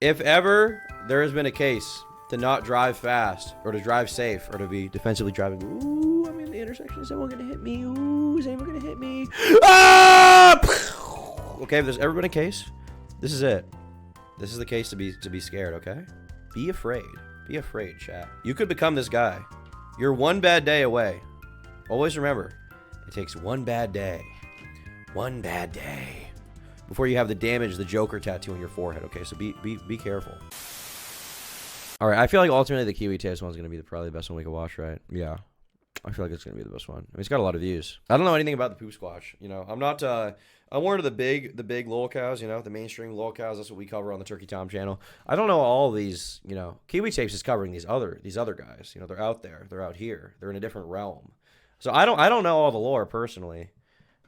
If ever there has been a case to not drive fast or to drive safe or to be defensively driving, ooh, I'm in the intersection. Is someone gonna hit me? Ooh, is anyone gonna hit me? Ah! Okay, if there's ever been a case, this is it. This is the case to be scared. Okay, be afraid. Be afraid, chat. You could become this guy. You're one bad day away. Always remember, it takes one bad day before you have the damage, the Joker tattoo on your forehead. Okay, so be careful. All right, I feel like ultimately the Kiwi Taste one's gonna be probably the best one we can watch, right? Yeah, I feel like it's gonna be the best one. I mean, it's got a lot of views. I don't know anything about the poop squash. You know, I'm not. I'm one of the big lolcows. You know, the mainstream lolcows. That's what we cover on the Turkey Tom channel. I don't know all these. You know, Kiwi Tapes is covering these other guys. You know, they're out there. They're out here. They're in a different realm. So I don't know all the lore personally.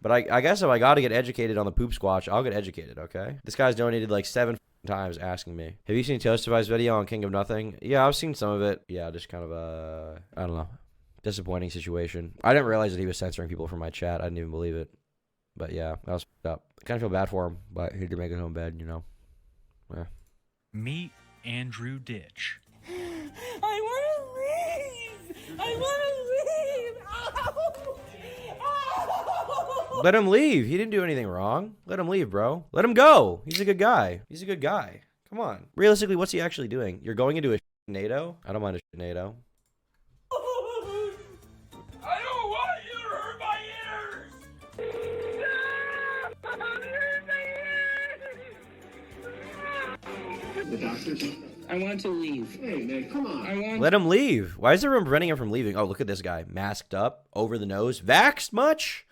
But I guess if I got to get educated on the poop squash, I'll get educated, okay? This guy's donated like 7 times asking me. Have you seen Toastify's video on King of Nothing? Yeah, I've seen some of it. Yeah, just kind of I don't know, disappointing situation. I didn't realize that he was censoring people from my chat. I didn't even believe it. But yeah, that was up. I kind of feel bad for him, but he had to make his own bed, you know? Yeah. Meet Andrew Ditch. I want to leave! I want to leave! Ow! Ow! Let him leave. He didn't do anything wrong. Let him leave, bro. Let him go. He's a good guy. He's a good guy. Come on. Realistically, what's he actually doing? You're going into a NATO? I don't mind a NATO. I don't want you to hurt my ears! The doctors? I want to leave. Hey, man, come on. Let him leave. Why is everyone preventing him from leaving? Oh, look at this guy. Masked up, over the nose. Vaxxed much?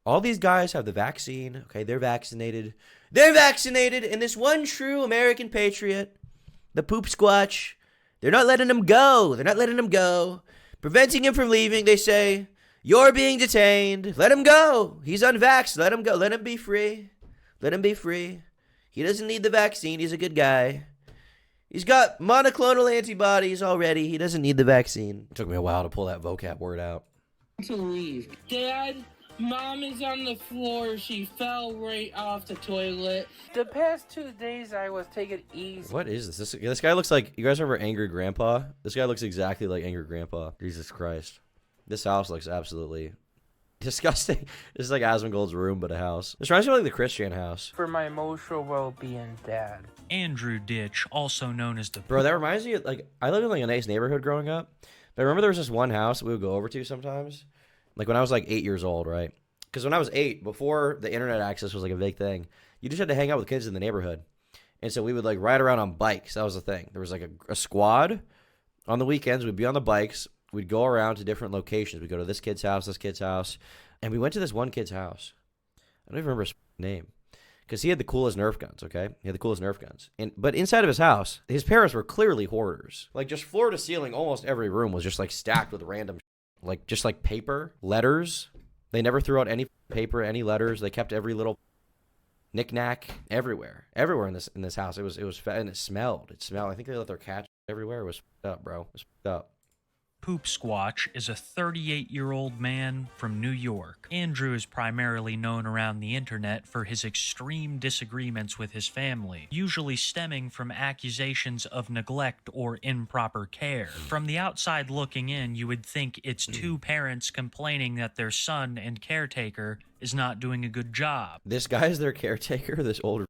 All these guys have the vaccine. Okay, they're vaccinated. They're vaccinated. And this one true American patriot, the poop squatch, they're not letting him go. They're not letting him go. Preventing him from leaving. They say, you're being detained. Let him go. He's unvaxxed. Let him go. Let him be free. Let him be free. He doesn't need the vaccine. He's a good guy. He's got monoclonal antibodies already. He doesn't need the vaccine. It took me a while to pull that vocab word out. To leave. Dad, Mom is on the floor. She fell right off the toilet. The past 2 days I was taking it easy. What is this? This guy looks like, you guys remember Angry Grandpa? This guy looks exactly like Angry Grandpa. Jesus Christ. This house looks absolutely disgusting. This is like Asmongold's room, but a house. This reminds me of like the Christian house. For my emotional well-being, Dad. Andrew Ditch, also known as the... Bro, that reminds me of, like, I lived in like a nice neighborhood growing up. But I remember there was this one house that we would go over to sometimes. Like when I was like 8 years old, right? Because when I was 8, before the internet access was like a big thing, you just had to hang out with kids in the neighborhood. And so we would like ride around on bikes. That was the thing. There was like a squad on the weekends. We'd be on the bikes. We'd go around to different locations. We'd go to this kid's house. And we went to this one kid's house. I don't even remember his name. Because he had the coolest Nerf guns, okay? He had the coolest Nerf guns. But inside of his house, his parents were clearly hoarders. Like just floor to ceiling, almost every room was just like stacked with random like just like paper, letters. They never threw out any paper, any letters. They kept every little knick-knack everywhere in this house. It was and it smelled. I think they let their cat everywhere. It was up, bro. It was up. Poop Squatch is a 38-year-old man from New York. Andrew is primarily known around the internet for his extreme disagreements with his family, usually stemming from accusations of neglect or improper care. From the outside looking in, you would think it's two parents complaining that their son and caretaker is not doing a good job. This guy's their caretaker, this old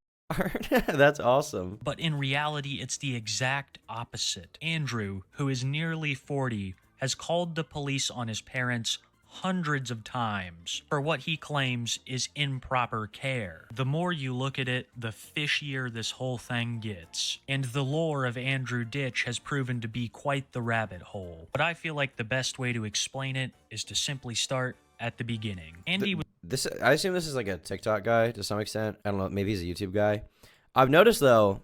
That's awesome. But in reality, it's the exact opposite. Andrew, who is nearly 40, has called the police on his parents hundreds of times for what he claims is improper care. The more you look at it, the fishier this whole thing gets. And the lore of Andrew Ditch has proven to be quite the rabbit hole. But I feel like the best way to explain it is to simply start at the beginning. I assume this is like a TikTok guy to some extent. I don't know, maybe he's a YouTube guy. I've noticed though,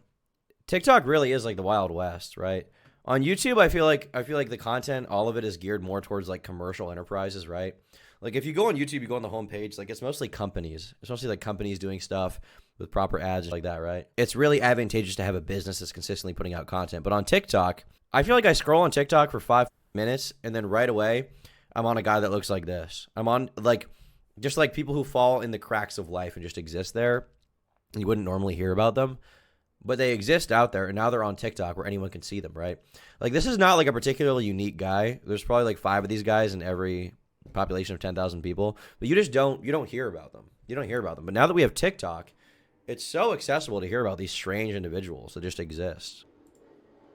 TikTok really is like the Wild West, right? On YouTube, I feel like the content, all of it is geared more towards like commercial enterprises, right? Like if you go on YouTube, you go on the homepage, like it's mostly companies. It's mostly like companies doing stuff with proper ads like that, right? It's really advantageous to have a business that's consistently putting out content. But on TikTok, I feel like I scroll on TikTok for 5 minutes and then right away, I'm on a guy that looks like this. I'm on like, just like people who fall in the cracks of life and just exist there. You wouldn't normally hear about them. but they exist out there, and now they're on TikTok where anyone can see them, right? Like, this is not like a particularly unique guy. There's probably like 5 of these guys in every population of 10,000 people, but you don't hear about them. You don't hear about them. But now that we have TikTok, it's so accessible to hear about these strange individuals that just exist.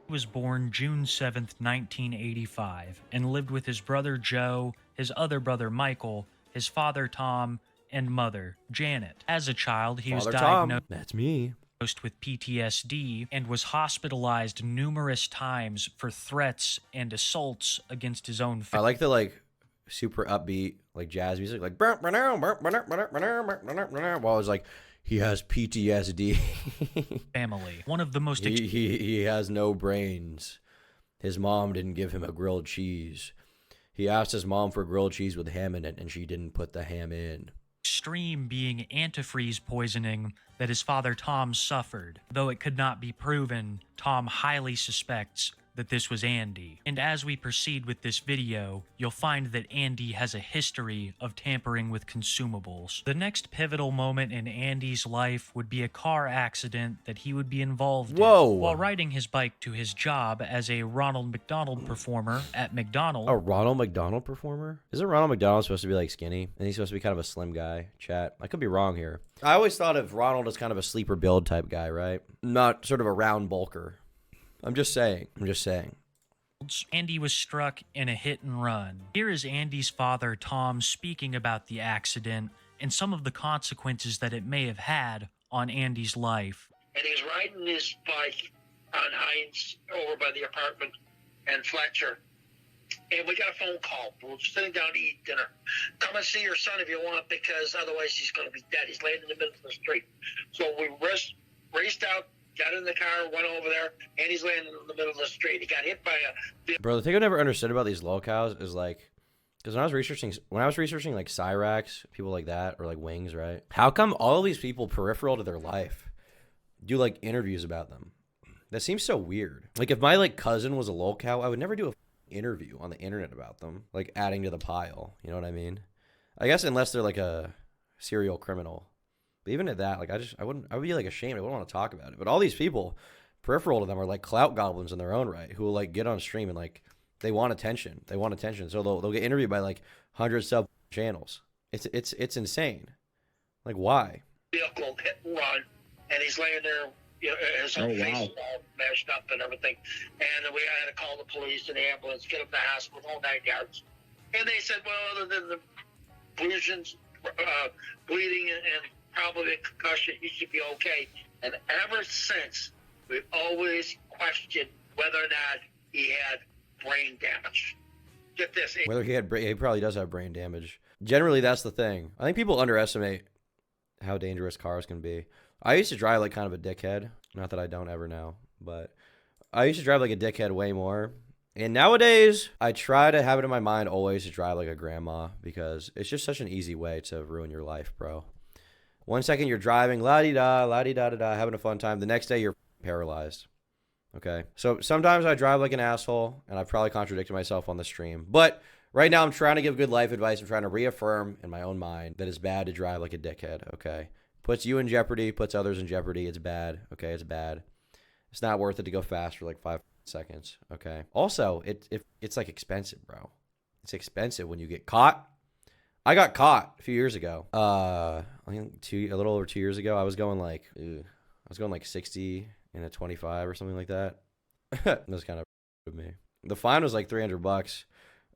He was born June 7th, 1985, and lived with his brother Joe, his other brother Michael, his father Tom, and mother Janet. As a child, he was Father Tom, diagnosed that's me. with PTSD and was hospitalized numerous times for threats and assaults against his own I family. like the like super upbeat like jazz music, like while it's like he has PTSD. One of the most he has no brains. His mom didn't give him a grilled cheese. He asked his mom for grilled cheese with ham in it, and she didn't put the ham in. extreme being antifreeze poisoning that his father Tom suffered. Though it could not be proven, Tom highly suspects that this was Andy. And as we proceed with this video, you'll find that Andy has a history of tampering with consumables. The next pivotal moment in Andy's life would be a car accident that he would be involved Whoa. in while riding his bike to his job as a Ronald McDonald performer at McDonald's. A Ronald McDonald performer? Isn't Ronald McDonald supposed to be like skinny? And he's supposed to be kind of a slim guy? Chat. I could be wrong here. I always thought of Ronald as kind of a sleeper build type guy, right? Not sort of a round bulker. I'm just saying. Andy was struck in a hit and run. Here is Andy's father, Tom, speaking about the accident and some of the consequences that it may have had on Andy's life. And he's riding his bike on Hines over by the apartment and Fletcher. And we got a phone call. We're sitting down to eat dinner. Come and see your son if you want, because otherwise he's going to be dead. He's laying in the middle of the street. So we raced out, got in the car, went over there, and he's laying in the middle of the street. He got hit by a... Bro, the thing I never understood about these lolcows is like, because when I was researching like Cyrax, people like that, or like Wings, right? How come all of these people peripheral to their life do like interviews about them? That seems so weird. Like if my like cousin was a lolcow, I would never do a interview on the internet about them, like adding to the pile. You know what I mean? I guess unless they're like a serial criminal. But even at that, like I would be like ashamed. I wouldn't want to talk about it. But all these people peripheral to them are like clout goblins in their own right, who will like get on stream and like they want attention. So they'll get interviewed by like 100 sub channels. It's insane. Like why? Vehicle hit and run, and he's laying there, you know, his whole face all mashed up and everything. And we had to call the police and the ambulance, get him to the hospital, whole 9 yards. And they said, well, other than the bruises, bleeding, and probably a concussion, he should be okay. And ever since, we've always questioned whether or not he had brain damage. Get this. Whether he probably does have brain damage. Generally, that's the thing. I think people underestimate how dangerous cars can be. I used to drive like kind of a dickhead. Not that I don't ever now, but I used to drive like a dickhead way more. And nowadays, I try to have it in my mind always to drive like a grandma, because it's just such an easy way to ruin your life, bro. 1 second you're driving, la-di-da-da-da, having a fun time. The next day you're paralyzed. Okay? So sometimes I drive like an asshole, and I've probably contradicted myself on the stream. But right now I'm trying to give good life advice. I'm trying to reaffirm in my own mind that it's bad to drive like a dickhead, okay? Puts you in jeopardy, puts others in jeopardy. It's bad, okay? It's bad. It's not worth it to go fast for like 5 seconds, okay? Also, it's like expensive, bro. It's expensive when you get caught. I got caught a few years ago. I think a little over 2 years ago. I was going like 60 in a 25 or something like that. That was kind of with me. The fine was like $300.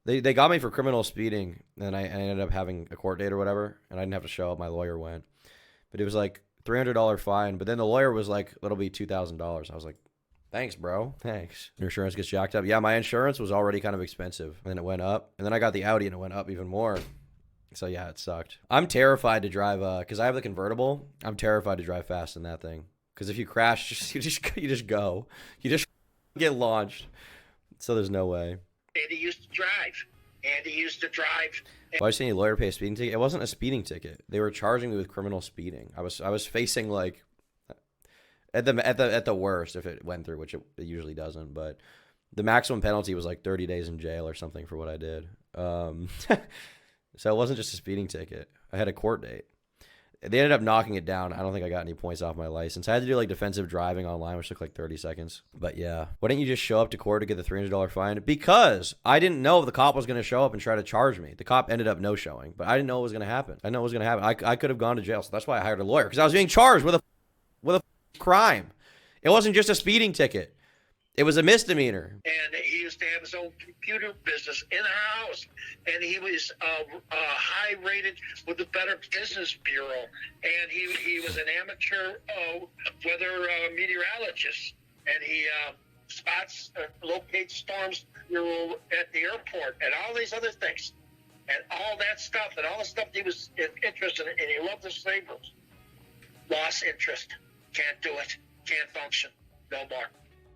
They got me for criminal speeding, and I ended up having a court date or whatever, and I didn't have to show up. My lawyer went, but it was like $300 fine. But then the lawyer was like, "It'll be $2,000." I was like, "Thanks, bro. Thanks." Your insurance gets jacked up. Yeah, my insurance was already kind of expensive, and then it went up, and then I got the Audi, and it went up even more. So yeah, it sucked. I'm terrified to drive because I have the convertible. I'm terrified to drive fast in that thing, because if you crash, you just go. You just get launched. So there's no way. Andy used to drive. Why are you saying your lawyer pay a speeding ticket? It wasn't a speeding ticket. They were charging me with criminal speeding. I was facing like at the worst if it went through, which it usually doesn't. But the maximum penalty was like 30 days in jail or something for what I did. So it wasn't just a speeding ticket. I had a court date. They ended up knocking it down. I don't think I got any points off my license. I had to do like defensive driving online, which took like 30 seconds. But yeah, why didn't you just show up to court to get the $300 fine? Because I didn't know if the cop was going to show up and try to charge me. The cop ended up no showing, but I didn't know it was going to happen. I know it was going to happen. I could have gone to jail, so that's why I hired a lawyer, because I was being charged with a crime. It wasn't just a speeding ticket. It was a misdemeanor. And he used to have his own computer business in our house. And he was high rated with the Better Business Bureau. And he was an amateur weather meteorologist. And he locates storms at the airport and all these other things. And all that stuff and all the stuff he was interested in. And he loved the sabres. Lost interest. Can't do it. Can't function. No more.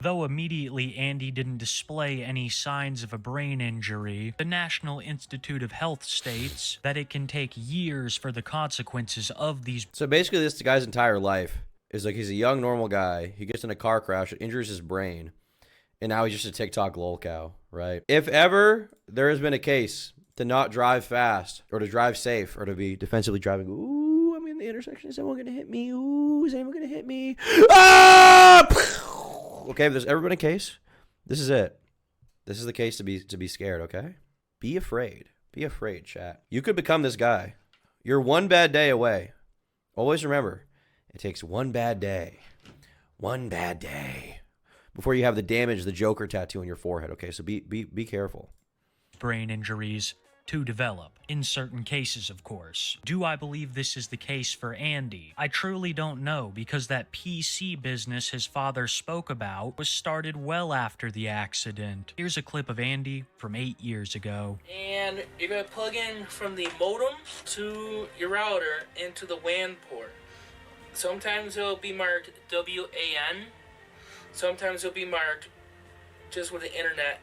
Though immediately Andy didn't display any signs of a brain injury, the National Institute of Health states that it can take years for the consequences of these. So basically this guy's entire life is like he's a young, normal guy. He gets in a car crash, it injures his brain, and now he's just a TikTok lol cow, right? If ever there has been a case to not drive fast or to drive safe or to be defensively driving, ooh, I'm in the intersection. Is anyone going to hit me? Ooh, is anyone going to hit me? Ah! Okay, if there's ever been a case, this is it. This is the case to be scared, okay? Be afraid. Be afraid, chat. You could become this guy. You're one bad day away. Always remember, it takes one bad day before you have the damage, the Joker tattoo on your forehead, okay? So be careful. Brain injuries to develop, in certain cases, of course. Do I believe this is the case for Andy? I truly don't know, because that PC business his father spoke about was started well after the accident. Here's a clip of Andy from 8 years ago. And you're going to plug in from the modem to your router into the WAN port. Sometimes it'll be marked WAN. Sometimes it'll be marked just with the internet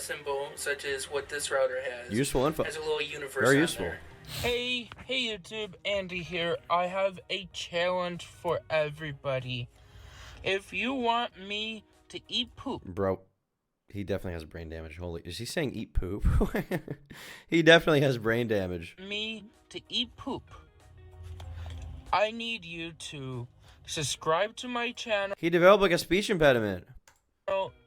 symbol, such as what this router has. Useful info. Has a little universe. Very on useful. There. Hey YouTube, Andy here. I have a challenge for everybody. If you want me to eat poop. Bro, he definitely has brain damage. Holy, is he saying eat poop? He definitely has brain damage. Me to eat poop. I need you to subscribe to my channel. He developed like a speech impediment.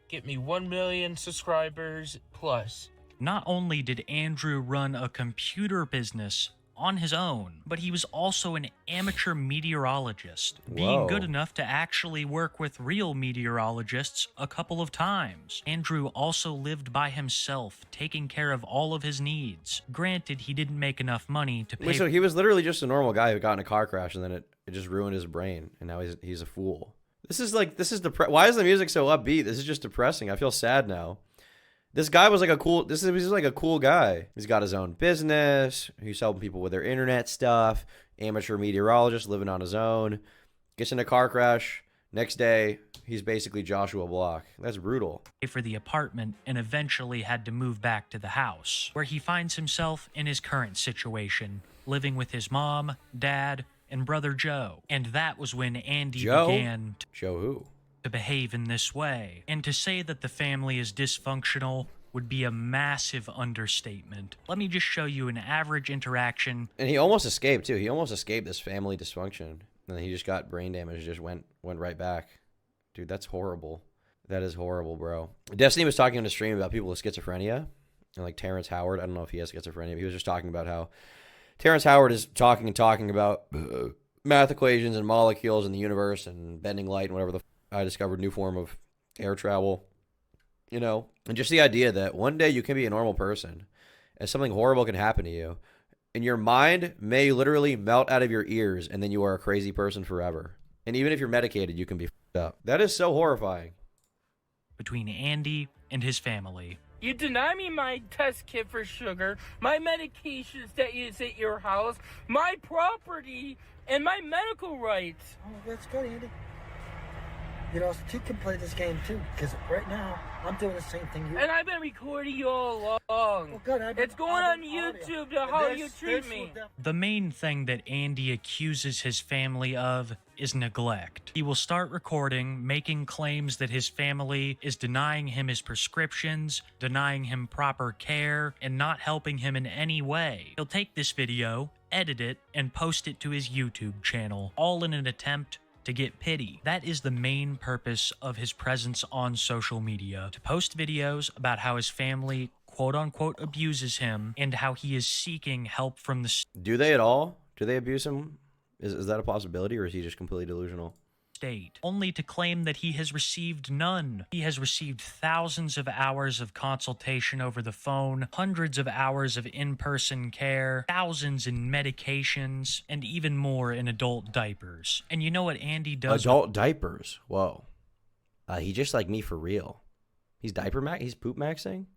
Get me 1 million subscribers plus. Not only did Andrew run a computer business on his own, but he was also an amateur meteorologist, being good enough to actually work with real meteorologists a couple of times. Andrew also lived by himself, taking care of all of his needs. Granted, he didn't make enough money to pay. Wait, so he was literally just a normal guy who got in a car crash and then it just ruined his brain, and now he's a fool. This is why is the music so upbeat? This is just depressing. I feel sad now. This guy was like he's like a cool guy. He's got his own business. He's helping people with their internet stuff. Amateur meteorologist living on his own. Gets in a car crash. Next day, he's basically Joshua Block. That's brutal. For the apartment, and eventually had to move back to the house, where he finds himself in his current situation, living with his mom, dad, and brother Joe. And that was when Andy began to behave in this way. And to say that the family is dysfunctional would be a massive understatement. Let me just show you an average interaction. And he almost escaped too. He almost escaped this family dysfunction. And he just got brain damage, just went right back. Dude, that's horrible. That is horrible, bro. Destiny was talking on the stream about people with schizophrenia. And like Terrence Howard, I don't know if he has schizophrenia, but he was just talking about how Terrence Howard is talking about math equations and molecules in the universe and bending light and whatever I discovered new form of air travel, you know, and just the idea that one day you can be a normal person and something horrible can happen to you and your mind may literally melt out of your ears and then you are a crazy person forever. And even if you're medicated, you can be f***ed up. That is so horrifying. Between Andy and his family. You deny me my test kit for sugar, my medications that is at your house, my property, and my medical rights. Oh, that's good, Andy. You know, two can play this game too, because right now I'm doing the same thing you. And I've been recording you all along. Well, good. It's going on YouTube to how you treat me. The main thing that Andy accuses his family of is neglect. He will start recording, making claims that his family is denying him his prescriptions, denying him proper care, and not helping him in any way. He'll take this video, edit it and post it to his YouTube channel, all in an attempt to get pity. That is the main purpose of his presence on social media, to post videos about how his family quote-unquote abuses him and how he is seeking help from the Do they at all? Do they abuse him? Is that a possibility, or is he just completely delusional? state, only to claim that he has received none. He has received thousands of hours of consultation over the phone, hundreds of hours of in-person care, thousands in medications, and even more in adult diapers. And you know what Andy does? Adult diapers? Whoa. He just like me for real. He's he's poop maxing?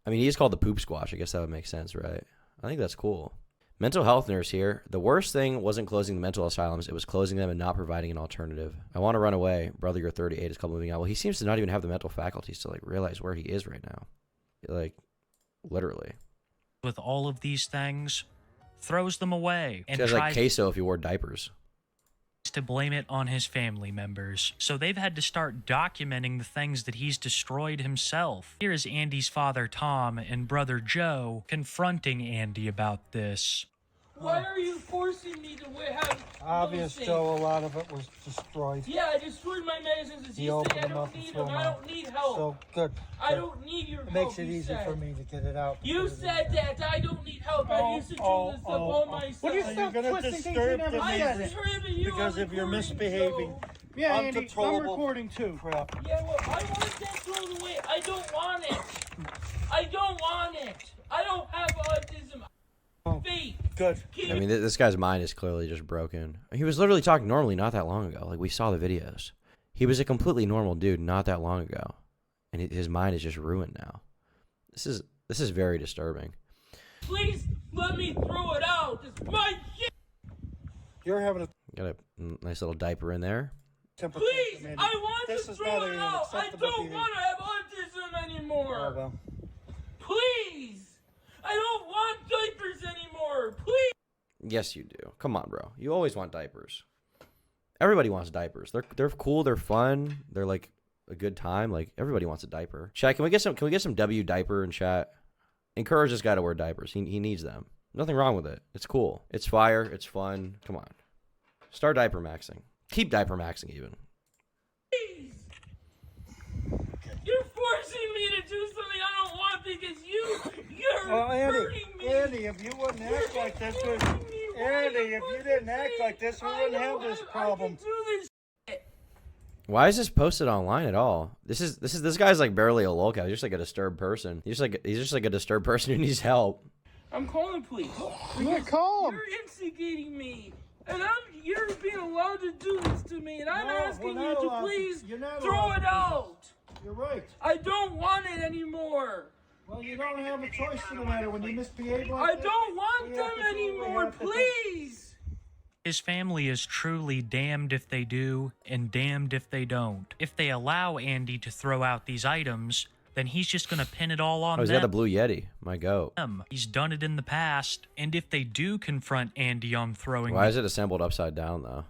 I mean, he's called the poop squash. I guess that would make sense, right? I think that's cool. Mental health nurse here. The worst thing wasn't closing the mental asylums. It was closing them and not providing an alternative. I want to run away. Brother, you're 38. Is called moving out. Well, he seems to not even have the mental faculties to like realize where he is right now. Like, literally. With all of these things, throws them away and He has like tries queso if he wore diapers. to blame it on his family members. So they've had to start documenting the things that he's destroyed himself. Here is Andy's father Tom and brother Joe confronting Andy about this. Why are you forcing me to have Obvious, those Joe, things? a lot of it was destroyed. Yeah, I destroyed my medicines. He You opened say I them up don't and need threw them. them I out. don't need help. So, good. I don't need your It help. makes it you easy said. for me to get it out. You said that. I don't need help. I used to do this stuff all myself. What are you You're stop gonna twisting things you disturb never the I said? music. disturbed you Because on if you're recording, misbehaving. so- Yeah, Andy, I'm Uncontrollable. recording too. Crap. Yeah, well, I want that thrown away. I don't want it. I don't want it. I don't have autism. Oh. Fate. Good. I mean, this guy's mind is clearly just broken. He was literally talking normally not that long ago. Like, we saw the videos. He was a completely normal dude not that long ago. And his mind is just ruined now. This is very disturbing. Please let me throw it out. It's my shit. You're having a Got a nice little diaper in there. temper Please, tantrum, Andy. I want This to is throw not it an out. I acceptable don't behavior. want to have autism anymore. Oh, well. Please. I don't want diapers anymore. Please. Yes, you do. Come on, bro. You always want diapers. Everybody wants diapers. They're cool. They're fun. They're like a good time. Like, everybody wants a diaper. Chat, can we get some W diaper in chat? Encourage this guy to wear diapers. He needs them. Nothing wrong with it. It's cool. It's fire. It's fun. Come on. Start Diapermaxxing. Keep Diapermaxxing even. Please. You're forcing me to do something I don't want because you're Oh, hurting me. Andy, if you wouldn't act like this, Andy, if you didn't act like this, we wouldn't have this problem. I can do this. Why is this posted online at all? This guy's like barely a lolcat. He's just like a disturbed person. He's just like a disturbed person who needs help. I'm calling police. Yeah, call him. You're instigating me. And you're being allowed to do this to me. And I'm No, asking we're you not to allowed to. please You're not throw allowed it to. out. You're right. I don't want it anymore. Well, you don't have a choice in the matter when you misbehave I like this. don't want we have them to do what we anymore. have to do. Please. His family is truly damned if they do and damned if they don't. If they allow Andy to throw out these items, then he's just going to pin it all on Oh, he's got the them. Blue Yeti. My goat. He's done it in the past, and if they do confront Andy on throwing Why is it assembled upside down though?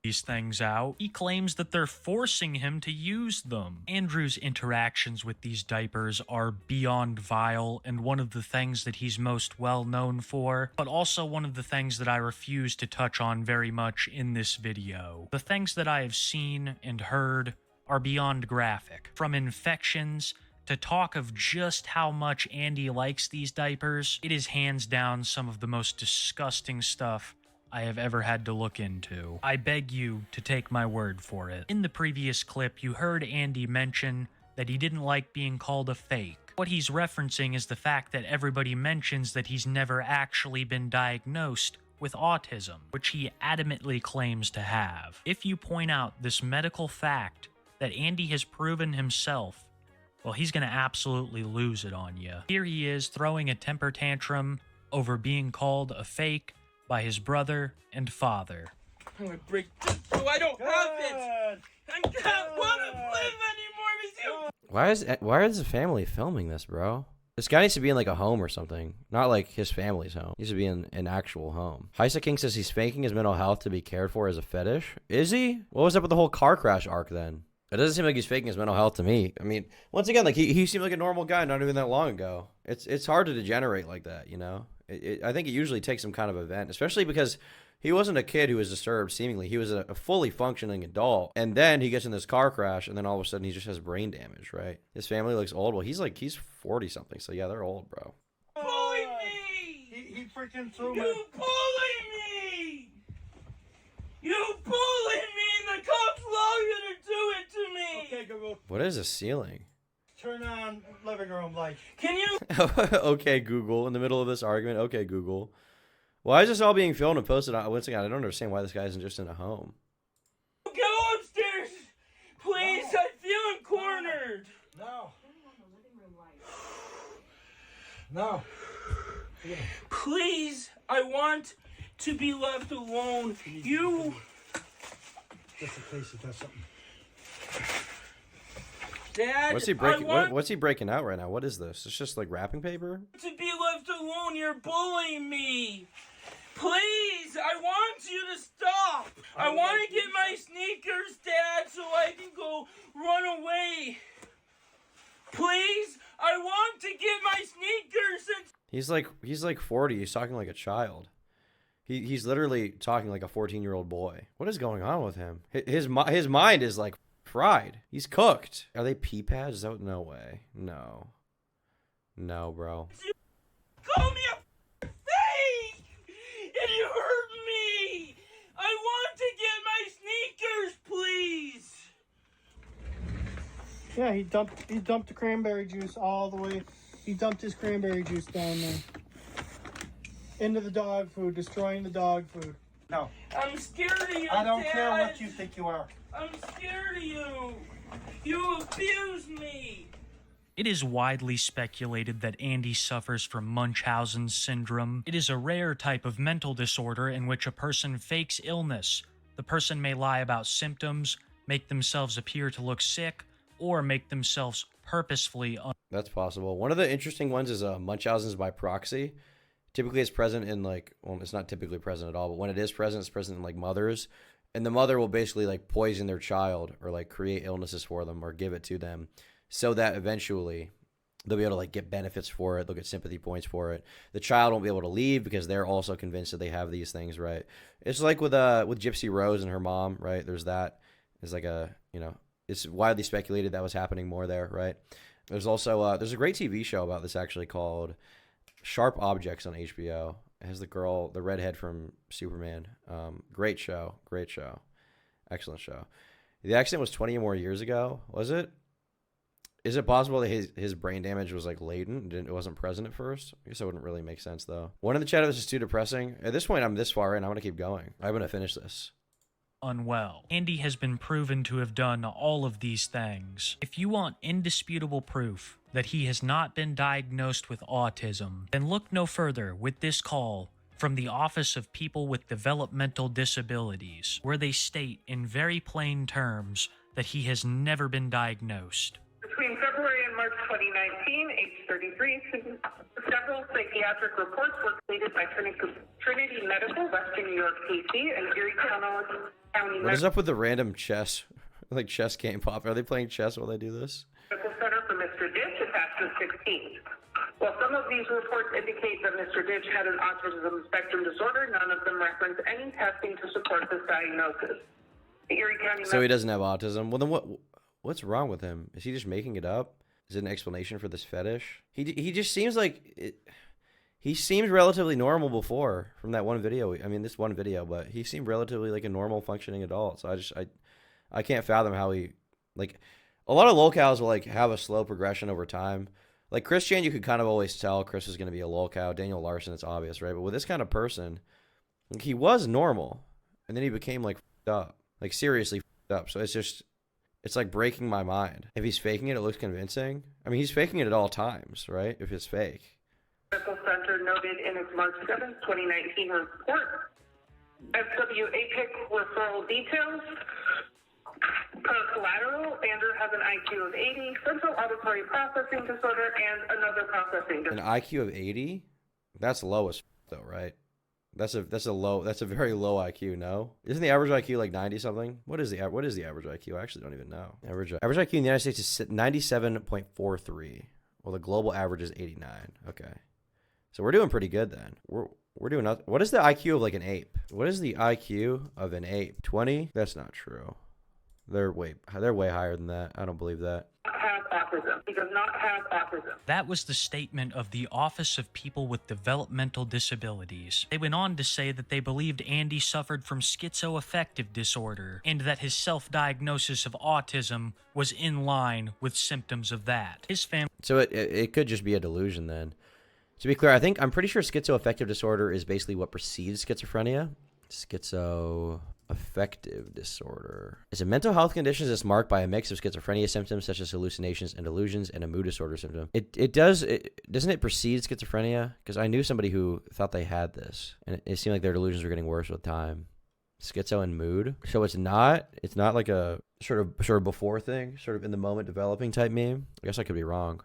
these things out, he claims that they're forcing him to use them. Andrew's interactions with these diapers are beyond vile and one of the things that he's most well known for, but also one of the things that I refuse to touch on very much in this video. The things that I have seen and heard are beyond graphic. From infections to talk of just how much Andy likes these diapers, it is hands down some of the most disgusting stuff I have ever had to look into. I beg you to take my word for it. In the previous clip, you heard Andy mention that he didn't like being called a fake. What he's referencing is the fact that everybody mentions that he's never actually been diagnosed with autism, which he adamantly claims to have. If you point out this medical fact that Andy has proven himself, well, he's gonna absolutely lose it on you. Here he is throwing a temper tantrum over being called a fake by his brother and father. I'm gonna break this so I don't have it. I don't want to live anymore with you. Why is the family filming this, bro? This guy needs to be in like a home or something. Not like his family's home. He needs to be in an actual home. Heisa King says he's faking his mental health to be cared for as a fetish. Is he? What was up with the whole car crash arc then? It doesn't seem like he's faking his mental health to me. I mean, once again, like he seemed like a normal guy not even that long ago. It's hard to degenerate like that, you know? I think it usually takes some kind of event, especially because he wasn't a kid who was disturbed, seemingly. He was a fully functioning adult. And then he gets in this car crash, and then all of a sudden he just has brain damage, right? His family looks old. Well, he's 40-something, so yeah, they're old, bro. Bully me! He freaking threw You bully me! You bully me, and the cops allow you to do it to me! Okay, Google, What is a ceiling? turn on living room light. Can you Okay, Google. In the middle of this argument, okay, Google. Why is this all being filmed and posted on? Once again, I don't understand why this guy isn't just in a home. go upstairs? Please, I feel cornered. No. No. Please, I want to be left alone. You... Just in case he does something. Dad, What's he breaking? What's he breaking out right now? What is this? It's just like wrapping paper. to be left alone. You're bullying me. Please, I want you to stop. I want to get my sneakers, Dad, so I can go run away. Please, I want to get my sneakers and... He's like 40. He's talking like a child. He's literally talking like a 14-year-old boy. What is going on with him? His mind is like fried. He's cooked. Are they pee pads? Is that no way? No, bro. Call me a fake! And you hurt me! I want to get my sneakers, please! Yeah, he dumped the cranberry juice all the way. He dumped his cranberry juice down there. Into the dog food, destroying the dog food. No. I'm scared of you, I don't Dad. care what you think you are. I'm scared of you. You abuse me. It is widely speculated that Andy suffers from Munchausen syndrome. It is a rare type of mental disorder in which a person fakes illness. The person may lie about symptoms, make themselves appear to look sick, or make themselves purposefully That's possible. One of the interesting ones is Munchausen's by proxy. Typically, it's present in well, it's not typically present at all, but when it is present, it's present in like mothers, and the mother will basically like poison their child or like create illnesses for them or give it to them, so that eventually they'll be able to like get benefits for it. They'll get sympathy points for it. The child won't be able to leave because they're also convinced that they have these things, right? It's like with Gypsy Rose and her mom, right? There's that. It's like it's widely speculated that was happening more there, right? There's also there's a great TV show about this actually called Sharp Objects on HBO. It has the redhead from Superman. Great show, excellent show. The accident was 20 or more years ago, was it? Is it possible that his brain damage was like latent? It wasn't present at first? I guess that wouldn't really make sense though. One in the chat, this is too depressing. At this point, I'm this far in. I'm gonna keep going. I'm gonna finish this. unwell. Andy has been proven to have done all of these things. If you want indisputable proof that he has not been diagnosed with autism, then look no further with this call from the Office of People with Developmental Disabilities, where they state in very plain terms that he has never been diagnosed. Between February and March 2019, age 33, several psychiatric reports were completed by Trinity Medical, Western New York, PC, and Erie County. What is up with the random chess, like chess game pop? Are they playing chess while they do this? Medical Center for Mr. Ditch attached to 16. While some of these reports indicate that Mr. Ditch had an autism spectrum disorder, none of them reference any testing to support this diagnosis. The Erie County So he doesn't have autism. Well, then what's wrong with him? Is he just making it up? Is it an explanation for this fetish? He just seems like he seemed relatively normal before from that one video. I mean, this one video, but he seemed relatively like a normal functioning adult. So I can't fathom how he, like, a lot of lolcows will like have a slow progression over time. Like Chris Chan, you could kind of always tell Chris was going to be a lolcow. Daniel Larson, it's obvious, right? But with this kind of person, like, he was normal, and then he became like f***ed up, like seriously f***ed up. So it's like breaking my mind. If he's faking it, it looks convincing. I mean, he's faking it at all times, right? If it's fake. Medical Center noted in its March 7, 2019 report, SWAPIC referral details. Per collateral, Andrew has an IQ of 80, central auditory processing disorder, and another processing disorder. An IQ of 80? That's low as though, right? That's a very low IQ, no? Isn't the average IQ like 90 something? What is the average IQ? I actually don't even know. Average IQ in the United States is 97.43. Well, the global average is 89. Okay. So we're doing pretty good then. We're doing nothing. What is the IQ of like an ape? What is the IQ of an ape? 20? That's not true. They're way higher than that. I don't believe that. Have autism. He does not have autism. That was the statement of the Office of People with Developmental Disabilities. They went on to say that they believed Andy suffered from schizoaffective disorder and that his self-diagnosis of autism was in line with symptoms of that. His family... So it could just be a delusion then. To be clear, I'm pretty sure schizoaffective disorder is basically what precedes schizophrenia. Schizoaffective disorder. It's a mental health condition that's marked by a mix of schizophrenia symptoms such as hallucinations and delusions and a mood disorder symptom. Doesn't it precede schizophrenia? Because I knew somebody who thought they had this, and it seemed like their delusions were getting worse with time. Schizo and mood. So it's not like a sort of before thing, sort of in the moment developing type meme. I guess I could be wrong.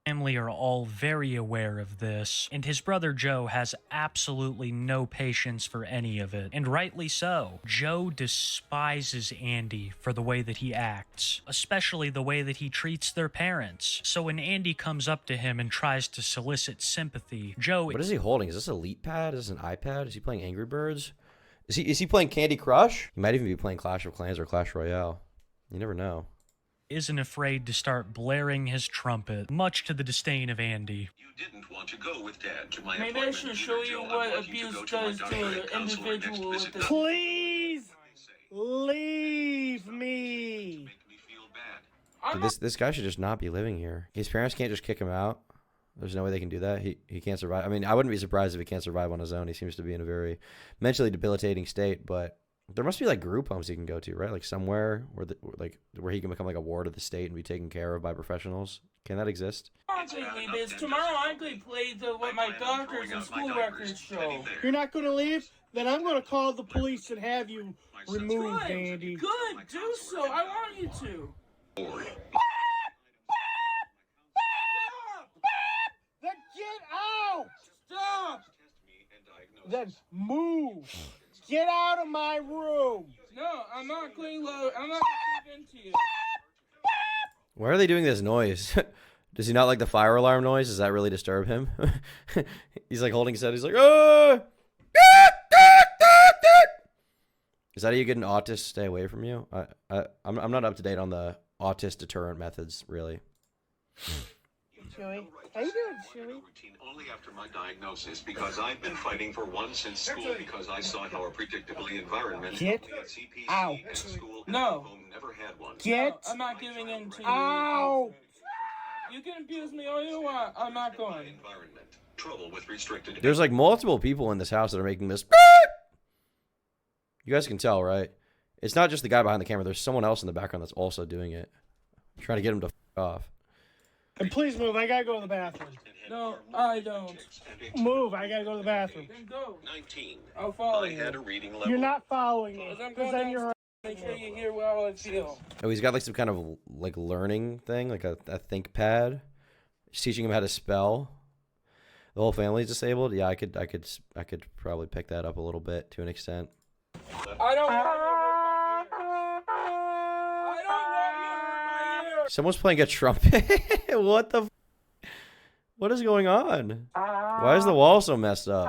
Family are all very aware of this, and his brother Joe has absolutely no patience for any of it, and rightly so. Joe despises Andy for the way that he acts, especially the way that he treats their parents. So when Andy comes up to him and tries to solicit sympathy, Joe... What is he holding? Is this a Elite Pad? Is this an iPad? Is he playing Angry Birds? Is he playing Candy Crush? He might even be playing Clash of Clans or Clash Royale. You never know. Isn't afraid to start blaring his trumpet, much to the disdain of Andy. You didn't want to go with Dad to my Maybe I should show you what abuse does to an individual with this. Please leave me. This guy should just not be living here. His parents can't just kick him out. There's no way they can do that. He can't survive. I mean, I wouldn't be surprised if he can't survive on his own. He seems to be in a very mentally debilitating state, but there must be like group homes he can go to, right? Like somewhere where he can become like a ward of the state and be taken care of by professionals. Can that exist? Tomorrow I'm going to play what my doctors and school records show. You're not going to leave? Then I'm going to call the police and have you removed, Andy. Good, do so. I want you to. Then get out! Stop! Then move! Get out of my room! No, I'm not going to give in to you. Why are they doing this noise? Does he not like the fire alarm noise? Does that really disturb him? He's like holding his head. He's like, oh! Is that how you get an autist to stay away from you? I'm not up to date on the autist deterrent methods, really. Chewy. How you doing, Chewy? Only after my diagnosis, because I've been fighting for one since school, because I saw how a predictably environment. Get out. No. Never had one. Get I'm not giving in to you. out. You can abuse me all you want. I'm not going. Trouble with restricted. There's like multiple people in this house that are making this. You guys can tell, right? It's not just the guy behind the camera. There's someone else in the background that's also doing it. I'm trying to get him to off. And please move. I gotta go to the bathroom. No, I don't. Move. I gotta go to the bathroom. Then go. 19. I'll follow I you. had a reading level. You're not following me. Because then you're. Make sure you hear how I feel. Oh, he's got like some kind of like learning thing, like a think pad. He's teaching him how to spell. The whole family's disabled. Yeah, I could probably pick that up a little bit to an extent. I don't want you to hurt my ear. Someone's playing a trumpet. What the? What is going on? Why is the wall so messed up?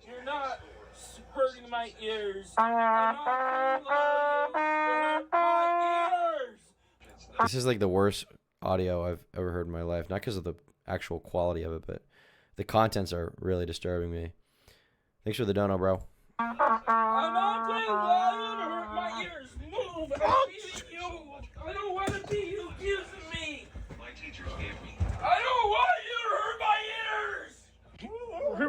You're not hurting my ears. I'm not allowing you to hurt my ears. This is like the worst audio I've ever heard in my life. Not because of the actual quality of it, but the contents are really disturbing me. Thanks for the dono, bro. I'm not going to allow you to hurt my ears. Move. I'm abusing you. I don't want to be you abusing me. My teachers gave me. I don't want you to hurt my ears.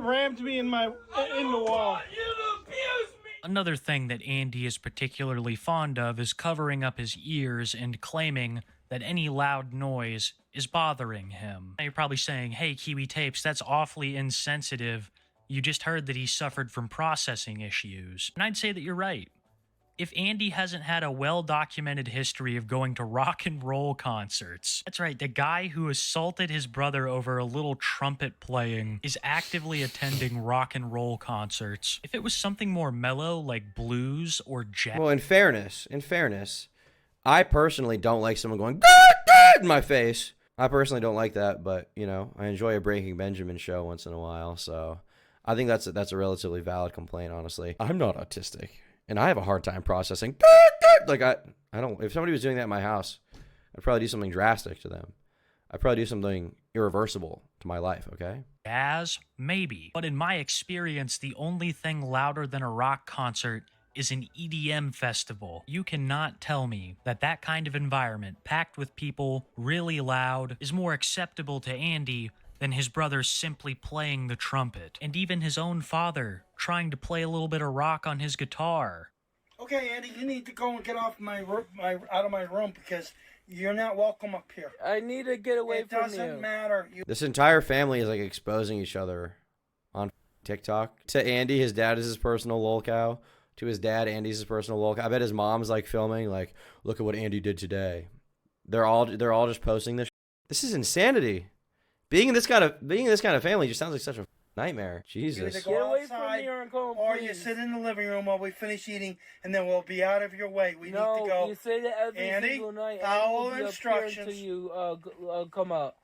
Rammed me in the wall. I don't want you to abuse me. Another thing that Andy is particularly fond of is covering up his ears and claiming that any loud noise is bothering him. Now you're probably saying, hey, Kiwi Tapes, that's awfully insensitive. You just heard that he suffered from processing issues. And I'd say that you're right. If Andy hasn't had a well-documented history of going to rock and roll concerts, that's right, the guy who assaulted his brother over a little trumpet playing is actively attending rock and roll concerts. If it was something more mellow like blues or jazz... Well, in fairness, I personally don't like someone going in my face. I personally don't like that, but, you know, I enjoy a Breaking Benjamin show once in a while, so I think that's a relatively valid complaint, honestly. I'm not autistic, and I have a hard time processing. Like, I don't, if somebody was doing that in my house, I'd probably do something drastic to them. I'd probably do something irreversible to my life, okay? Jazz? Maybe. But in my experience, the only thing louder than a rock concert is an EDM festival. You cannot tell me that that kind of environment, packed with people, really loud, is more acceptable to Andy than his brother simply playing the trumpet, and even his own father trying to play a little bit of rock on his guitar. Okay, Andy, you need to go and get off out of my room because you're not welcome up here. I need to get away from you. It doesn't matter. This entire family is like exposing each other on TikTok. To Andy, his dad is his personal lol cow. To his dad, Andy's his personal lol cow. I bet his mom's like filming, like, look at what Andy did today. They're all just posting this. This is insanity. Being in this kind of family just sounds like such a nightmare. Jesus. Get away from me or you sit in the living room while we finish eating, and then we'll be out of your way. We need to go. You say that every Andy, single night. follow Andy will be instructions. Until you come out.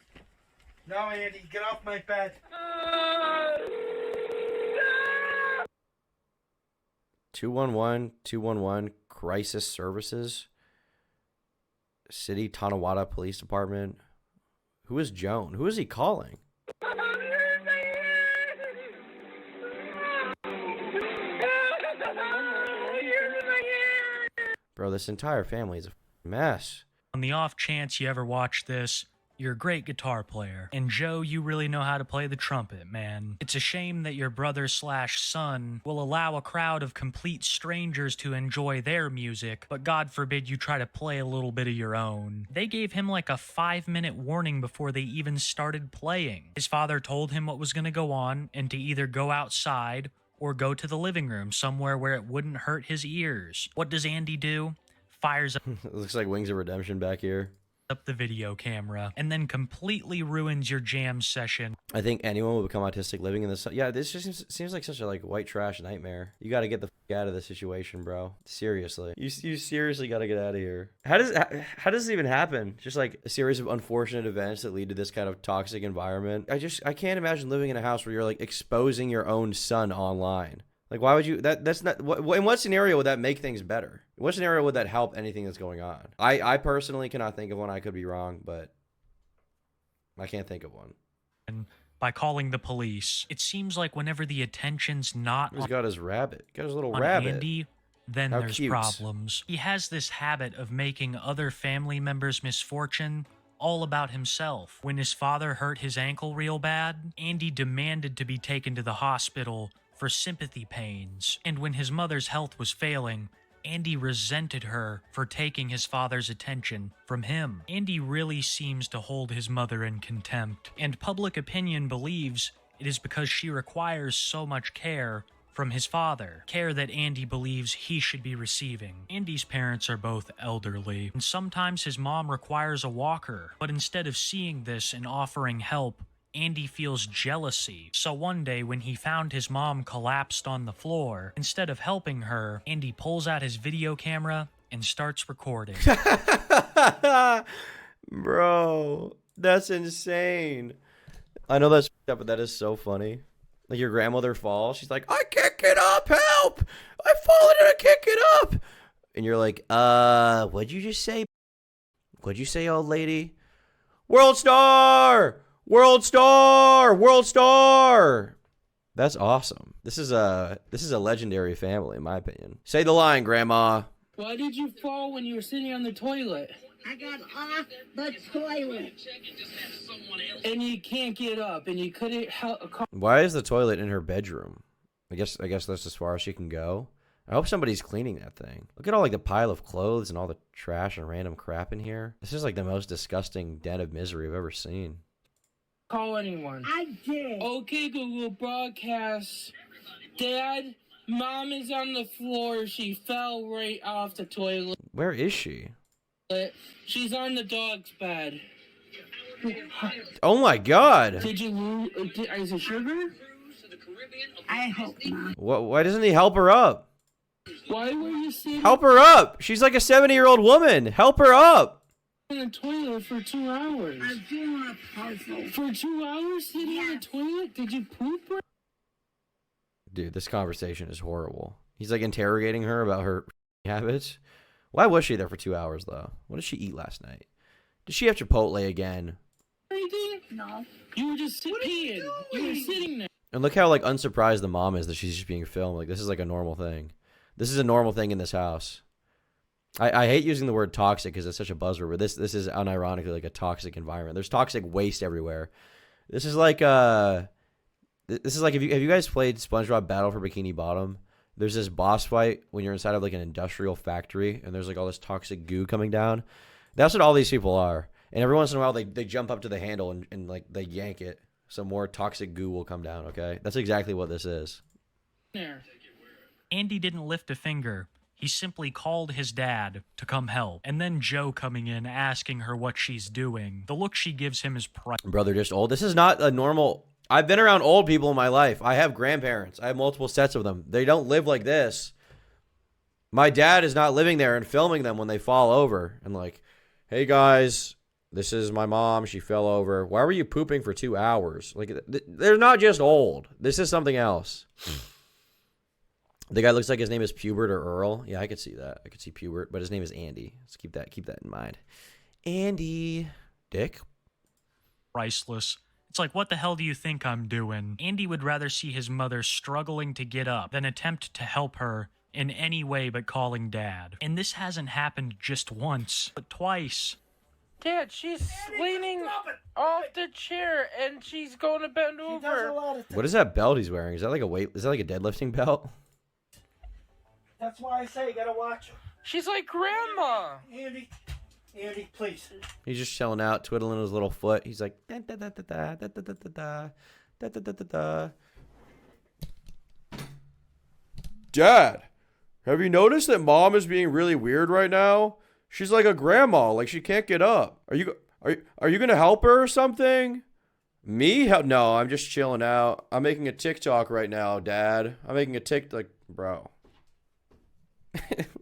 No, Andy, get off my bed. 211 Crisis Services. City Tonawanda Police Department. Who is Joan? Who is he calling? Bro, this entire family is a mess. On the off chance you ever watch this, you're a great guitar player. And Joe, you really know how to play the trumpet, man. It's a shame that your brother/son will allow a crowd of complete strangers to enjoy their music, but God forbid you try to play a little bit of your own. They gave him like a 5-minute warning before they even started playing. His father told him what was going to go on and to either go outside or go to the living room somewhere where it wouldn't hurt his ears. What does Andy do? Fires up It looks like Wings of Redemption back here. the video camera and then completely ruins your jam session. I think anyone will become autistic living in this. Yeah, this just seems like such a like white trash nightmare. You got to get the out of this situation, bro. Seriously, you seriously got to get out of here. How does this even happen? Just like a series of unfortunate events that lead to this kind of toxic environment. I can't imagine living in a house where you're like exposing your own son online. Like, why would you? That's not. In what scenario would that make things better? In what scenario would that help anything that's going on? I personally cannot think of one. I could be wrong, but I can't think of one. And by calling the police, it seems like whenever the attention's not He's got his rabbit. Got his little on rabbit. Andy, then How there's cute. problems. He has this habit of making other family members' misfortune all about himself. When his father hurt his ankle real bad, Andy demanded to be taken to the hospital for sympathy pains. And when his mother's health was failing, Andy resented her for taking his father's attention from him. Andy really seems to hold his mother in contempt, and public opinion believes it is because she requires so much care from his father, care that Andy believes he should be receiving. Andy's parents are both elderly, and sometimes his mom requires a walker, but instead of seeing this and offering help, Andy feels jealousy. So one day when he found his mom collapsed on the floor, instead of helping her, Andy pulls out his video camera and starts recording. Bro, that's insane. I know that's up, but that is so funny. Like your grandmother falls, she's like, I can't get up, help! I've fallen and I can't get up! And you're like, what'd you just say? What'd you say, old lady? World Star! World Star! World Star! That's awesome. This is a legendary family, in my opinion. Say the line, Grandma. Why did you fall when you were sitting on the toilet? I got off the toilet. And you can't get up, and you couldn't help. Why is the toilet in her bedroom? I guess that's as far as she can go. I hope somebody's cleaning that thing. Look at all like the pile of clothes and all the trash and random crap in here. This is like the most disgusting den of misery I've ever seen. Call anyone. I did. Okay, Google broadcast. Dad, Mom is on the floor. She fell right off the toilet. Where is she? She's on the dog's bed. Oh my God! Did you lose? Is it sugar? I hope not. Why doesn't he help her up? Why were you sitting? Help her up! She's like a 70-year-old woman. Help her up! in the toilet for 2 hours. I'm doing a puzzle. For 2 hours sitting in the toilet? Did you poop? Dude, this conversation is horrible. He's like interrogating her about her habits. Why was she there for 2 hours, though? What did she eat last night? Did she have Chipotle again? No. You were just peeing. You were sitting there. And look how, like, unsurprised the mom is that she's just being filmed. Like, this is, like, a normal thing. This is a normal thing in this house. I hate using the word toxic because it's such a buzzword, but this is unironically, like, a toxic environment. There's toxic waste everywhere. This is like, have you guys played SpongeBob Battle for Bikini Bottom? There's this boss fight when you're inside of, like, an industrial factory, and there's, like, all this toxic goo coming down. That's what all these people are. And every once in a while, they jump up to the handle and like, they yank it. Some more toxic goo will come down, okay? That's exactly what this is. There. Andy didn't lift a finger. He simply called his dad to come help. And then Joe coming in, asking her what she's doing. The look she gives him is priceless. Brother, just old. This is not a normal... I've been around old people in my life. I have grandparents. I have multiple sets of them. They don't live like this. My dad is not living there and filming them when they fall over. And like, hey guys, this is my mom. She fell over. Why were you pooping for 2 hours? Like, they're not just old. This is something else. The guy looks like his name is Pubert or Earl. Yeah, I could see that. I could see Pubert, but his name is Andy. Let's keep that in mind. Andy. Dick. Priceless. It's like, what the hell do you think I'm doing? Andy would rather see his mother struggling to get up than attempt to help her in any way but calling dad. And this hasn't happened just once, but twice. Dad, she's leaning off the chair and she's going to bend over. What is that belt he's wearing? Is that like a deadlifting belt? That's why I say you gotta watch her. She's like grandma. Andy, please. He's just chilling out, twiddling his little foot. He's like, da da da da da da da da da da da da da da. Dad, have you noticed that Mom is being really weird right now? She's like a grandma, like she can't get up. Are you gonna help her or something? Me? No, I'm just chilling out. I'm making a TikTok right now, Dad. I'm making a TikTok, bro.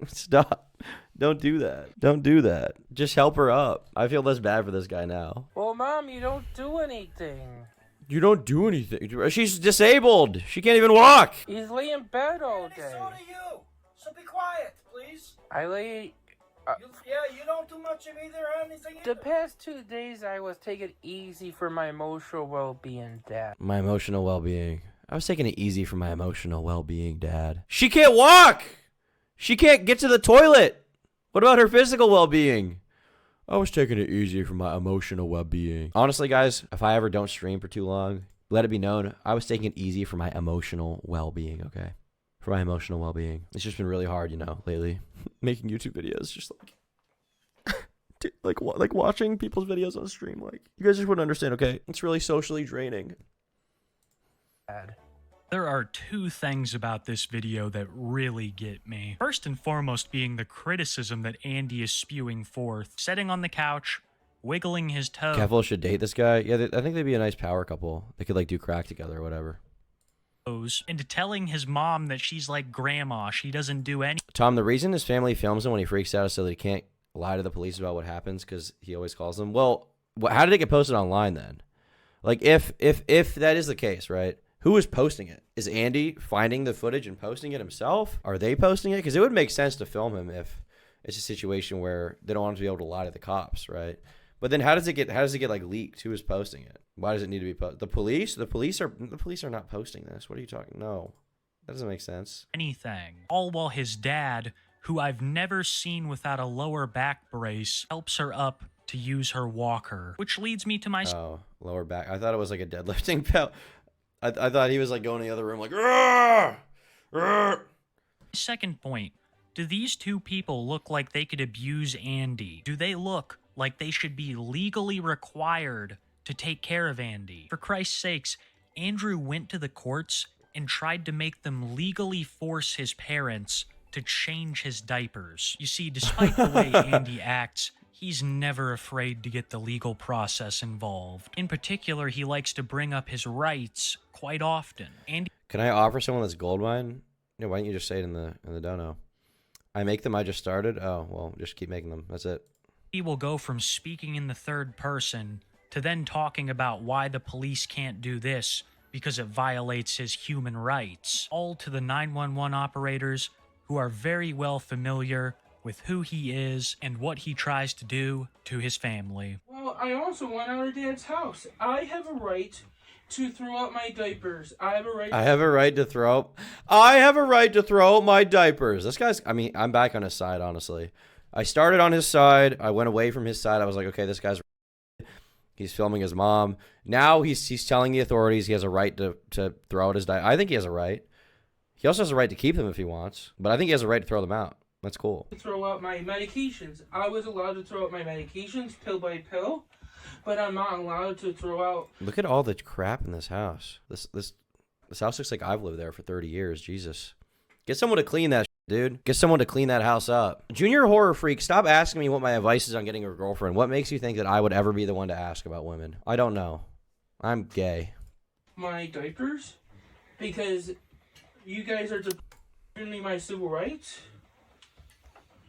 Stop. Don't do that. Don't do that. Just help her up. I feel less bad for this guy now. Well, Mom, you don't do anything. You don't do anything. She's disabled. She can't even walk. He's laying in bed all day. So do you. So be quiet, please. I lay... you don't do much of either or anything The either. past 2 days, I was taking it easy for my emotional well-being, Dad. My emotional well-being. I was taking it easy for my emotional well-being, Dad. She can't walk. She can't get to the toilet. What about her physical well-being? I was taking it easy for my emotional well-being. Honestly, guys, if I ever don't stream for too long, let it be known, I was taking it easy for my emotional well-being, okay? For my emotional well-being. It's just been really hard, you know, lately. Making YouTube videos, just like... like watching people's videos on stream, like, you guys just wouldn't understand, okay? It's really socially draining. Dad. There are two things about this video that really get me. First and foremost being the criticism that Andy is spewing forth. Sitting on the couch, wiggling his toe. Kevil should date this guy. Yeah, I think they'd be a nice power couple. They could, like, do crack together or whatever. And telling his mom that she's like grandma. She doesn't do any... Tom, the reason his family films him when he freaks out is so that he can't lie to the police about what happens because he always calls them. Well, how did it get posted online then? Like, if that is the case, right? Who is posting it? Is Andy finding the footage and posting it himself? Are they posting it? Because it would make sense to film him if it's a situation where they don't want him to be able to lie to the cops, right? But then how does it get like leaked? Who is posting it? Why does it need to be posted? The police? The police are not posting this. What are you talking? No, that doesn't make sense. Anything. All while his dad, who I've never seen without a lower back brace, helps her up to use her walker. Which leads me to my... Oh, lower back. I thought it was like a deadlifting belt. I thought he was like going to the other room like, "Rrr! Rrr!" Second point, do these two people look like they could abuse Andy? Do they look like they should be legally required to take care of Andy? For Christ's sakes, Andrew went to the courts and tried to make them legally force his parents to change his diapers. You see, despite the way Andy acts, he's never afraid to get the legal process involved. In particular, he likes to bring up his rights quite often. Andy... Can I offer someone this gold mine? Yeah, why don't you just say it in the dono? I make them, I just started. Oh, well, just keep making them. That's it. He will go from speaking in the third person to then talking about why the police can't do this because it violates his human rights, all to the 911 operators who are very well familiar with who he is and what he tries to do to his family. Well, I also went out of Dad's house. I have a right to throw out my diapers. I have a right to throw out my diapers. This guy's, I mean, I'm back on his side, honestly. I started on his side. I went away from his side. I was like, okay, this guy's, he's filming his mom. Now he's telling the authorities he has a right to throw out his diapers. I think he has a right. He also has a right to keep them if he wants, but I think he has a right to throw them out. That's cool. to throw out my medications. I was allowed to throw out my medications pill by pill, but I'm not allowed to throw out. Look at all the crap in this house. This house looks like I've lived there for 30 years. Jesus. Get someone to clean that shit, dude. Get someone to clean that house up. Junior Horror Freak, stop asking me what my advice is on getting a girlfriend. What makes you think that I would ever be the one to ask about women? I don't know. I'm gay. My diapers because you guys are giving me my civil rights.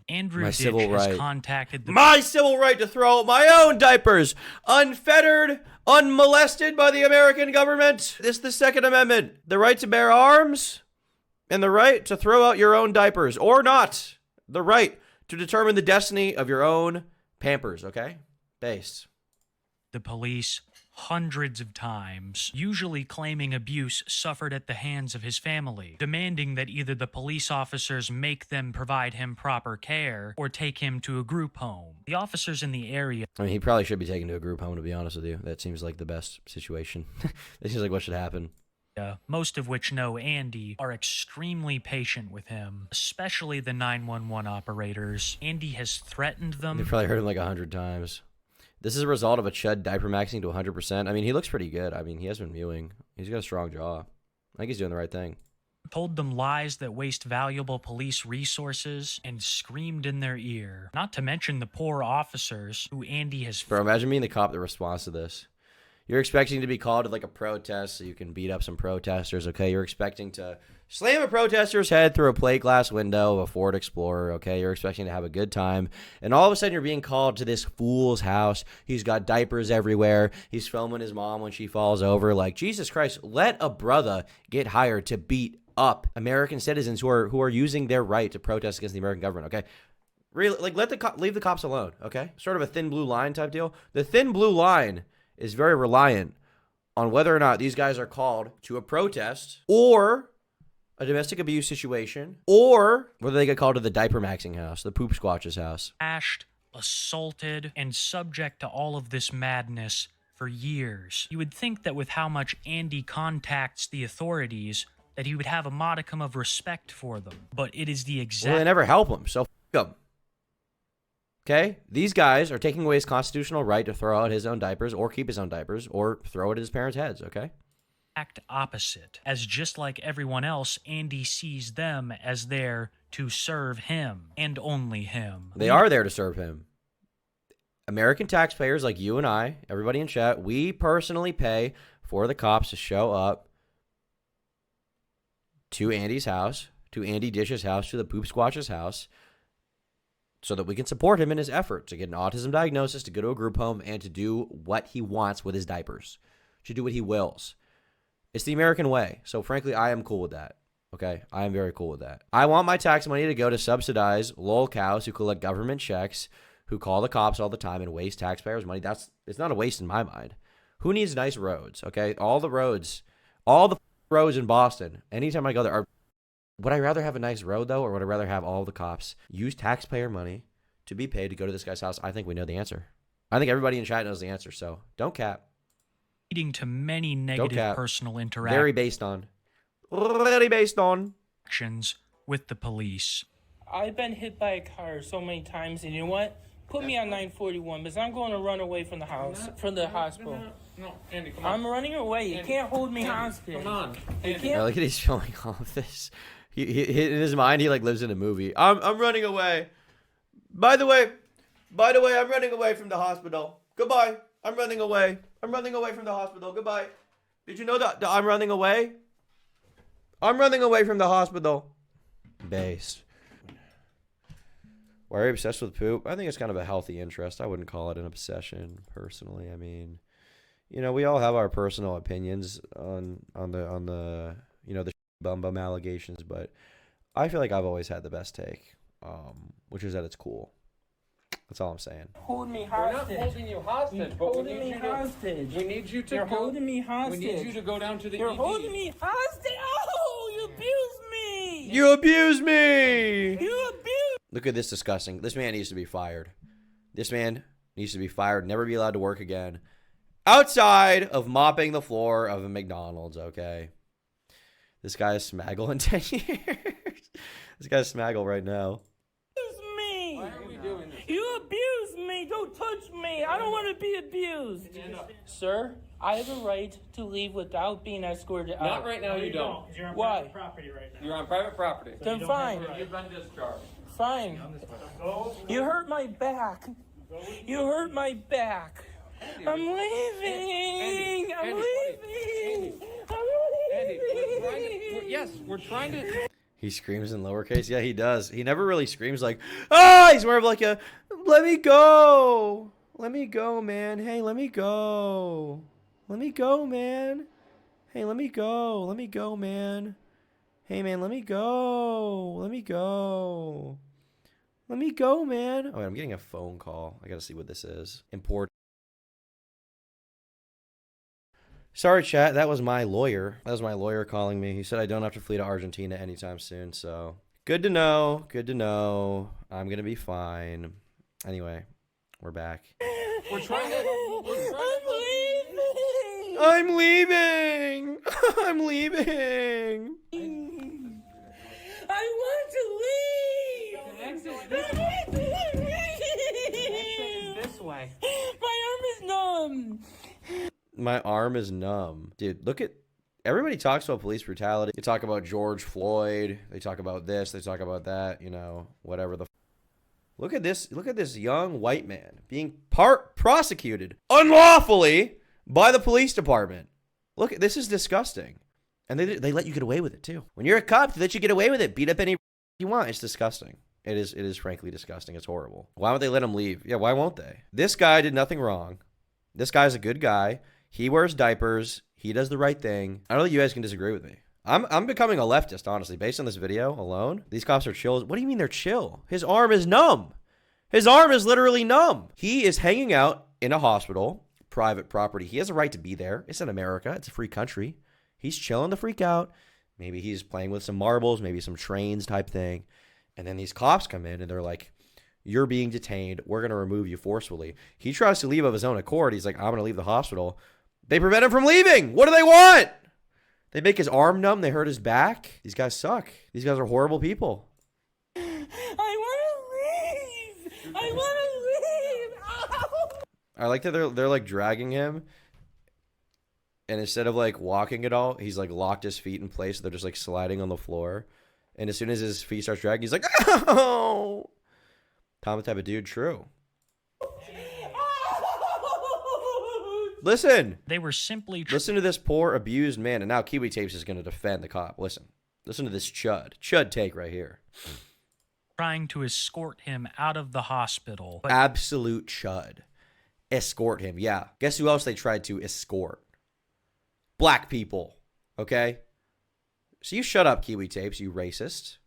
Andrew Ditch has contacted the... My civil right to throw out my own diapers, unfettered, unmolested by the American government. This is the Second Amendment. The right to bear arms and the right to throw out your own diapers, or not. The right to determine the destiny of your own Pampers, okay? Based. The police hundreds of times, usually claiming abuse suffered at the hands of his family, demanding that either the police officers make them provide him proper care or take him to a group home. The officers in the area... I mean, he probably should be taken to a group home, to be honest with you. That seems like the best situation. That seems like what should happen. Most of which know Andy, are extremely patient with him, especially the 911 operators. Andy has threatened them. They probably heard him like 100 times. This is a result of a Chud Diapermaxxing to 100%. I mean, he looks pretty good. I mean, he has been mewing. He's got a strong jaw. I think he's doing the right thing. Told them lies that waste valuable police resources and screamed in their ear. Not to mention the poor officers who Andy has... Bro, imagine being the cop that responds to this. You're expecting to be called to like a protest so you can beat up some protesters, okay? You're expecting to slam a protester's head through a plate glass window of a Ford Explorer, okay? You're expecting to have a good time. And all of a sudden you're being called to this fool's house. He's got diapers everywhere. He's filming his mom when she falls over. Like, Jesus Christ, let a brother get hired to beat up American citizens who are using their right to protest against the American government, okay? Really, like, leave the cops alone, okay? Sort of a thin blue line type deal. The thin blue line is very reliant on whether or not these guys are called to a protest or a domestic abuse situation, or whether they get called to the Diapermaxxing house, the poop squatch's house. Assaulted, and subject to all of this madness for years. You would think that with how much Andy contacts the authorities, that he would have a modicum of respect for them. But it is the exact... Well, they never help him, so f*** him. Okay? These guys are taking away his constitutional right to throw out his own diapers or keep his own diapers or throw it at his parents' heads, okay? Act opposite. As just like everyone else, Andy sees them as there to serve him and only him. They are there to serve him. American taxpayers like you and I, everybody in chat, we personally pay for the cops to show up to Andy's house, to Andy Dish's house, to the poop squatch's house, so that we can support him in his effort to get an autism diagnosis, to go to a group home, and to do what he wants with his diapers, to do what he wills. It's the American way. So, frankly, I am cool with that. Okay? I am very cool with that. I want my tax money to go to subsidize lol cows who collect government checks, who call the cops all the time and waste taxpayers' money. It's not a waste in my mind. Who needs nice roads? Okay? All the roads in Boston, anytime I go there, would I rather have a nice road, though, or would I rather have all the cops use taxpayer money to be paid to go to this guy's house? I think we know the answer. I think everybody in chat knows the answer, so don't cap. Leading to many negative personal interactions. Very based on. Actions with the police. I've been hit by a car so many times, and you know what? Put me on 941 because I'm going to run away from the house, from the hospital. No, Andy, come on. I'm running away. You can't hold me hostage. Come on. You I can't. like he's showing all of this. He in his mind, he like lives in a movie. I'm running away. By the way, I'm running away from the hospital. Goodbye. I'm running away. I'm running away from the hospital. Goodbye. Did you know that I'm running away? I'm running away from the hospital. Based. Why are you obsessed with poop? I think it's kind of a healthy interest. I wouldn't call it an obsession, personally. I mean, you know, we all have our personal opinions on the you know, the bum bum allegations, but I feel like I've always had the best take, which is that it's cool. That's all I'm saying. Hold me We're hostage. not holding you hostage, but we need you to You're go. holding me hostage. We need you to go down to the You're ED. holding me hostage. Oh, you abused me. You abuse me! You abused. Look at this disgusting. This man needs to be fired. This man needs to be fired, never be allowed to work again. Outside of mopping the floor of a McDonald's, okay? This guy is Smaggle in 10 years. This guy's Smaggle right now. Me. Why are we doing this? You abused me. Don't touch me. I don't want to be abused. Sir, I have a right to leave without being escorted out. Not right now, you don't. You're on Why? private property right now. You're on private property. Then fine. You've been discharged. Fine. You hurt my back. You hurt my back. I'm leaving. I'm leaving. Andy, we're trying to. He screams in lowercase. Yeah, he does. He never really screams like, ah! He's more of like a, let me go. Let me go, man. Hey, let me go. Let me go, man. Hey, let me go. Let me go, man. Hey, man, let me go. Let me go. Let me go, man. Oh, wait, I'm getting a phone call. I got to see what this is. Important. Sorry, chat. That was my lawyer. That was my lawyer calling me. He said I don't have to flee to Argentina anytime soon. So good to know. Good to know. I'm going to be fine. Anyway, we're back. We're trying to. I'm leaving. I'm leaving. I want to leave. This way. My arm is numb. My arm is numb. Dude, look at... Everybody talks about police brutality. They talk about George Floyd. They talk about this. They talk about that. You know, whatever the... Look at this. Look at this young white man being prosecuted unlawfully by the police department. Look, this is disgusting. And they let you get away with it, too. When you're a cop, they let you get away with it. Beat up any you want. It's disgusting. It is frankly disgusting. It's horrible. Why won't they let him leave? Yeah, why won't they? This guy did nothing wrong. This guy's a good guy. He wears diapers. He does the right thing. I don't think you guys can disagree with me. I'm becoming a leftist, honestly. Based on this video alone, these cops are chill. What do you mean they're chill? His arm is numb. His arm is literally numb. He is hanging out in a hospital, private property. He has a right to be there. It's in America. It's a free country. He's chilling the freak out. Maybe he's playing with some marbles, maybe some trains type thing. And then these cops come in and they're like, you're being detained. We're going to remove you forcefully. He tries to leave of his own accord. He's like, I'm going to leave the hospital. They prevent him from leaving. What do they want? They make his arm numb. They hurt his back. These guys suck. These guys are horrible people. I want to leave. I want to leave. Ow. I like that they're like dragging him. And instead of like walking at all, he's like locked his feet in place. They're just like sliding on the floor. And as soon as his feet starts dragging, he's like, oh. Tom, the type of dude, true. Listen. They were simply... Listen to this poor, abused man. And now Kiwi Tapes is going to defend the cop. Listen. Listen to this chud. Chud take right here. trying to escort him out of the hospital. Absolute chud. Escort him. Yeah. Guess who else they tried to escort? Black people. Okay? So you shut up, Kiwi Tapes, you racist.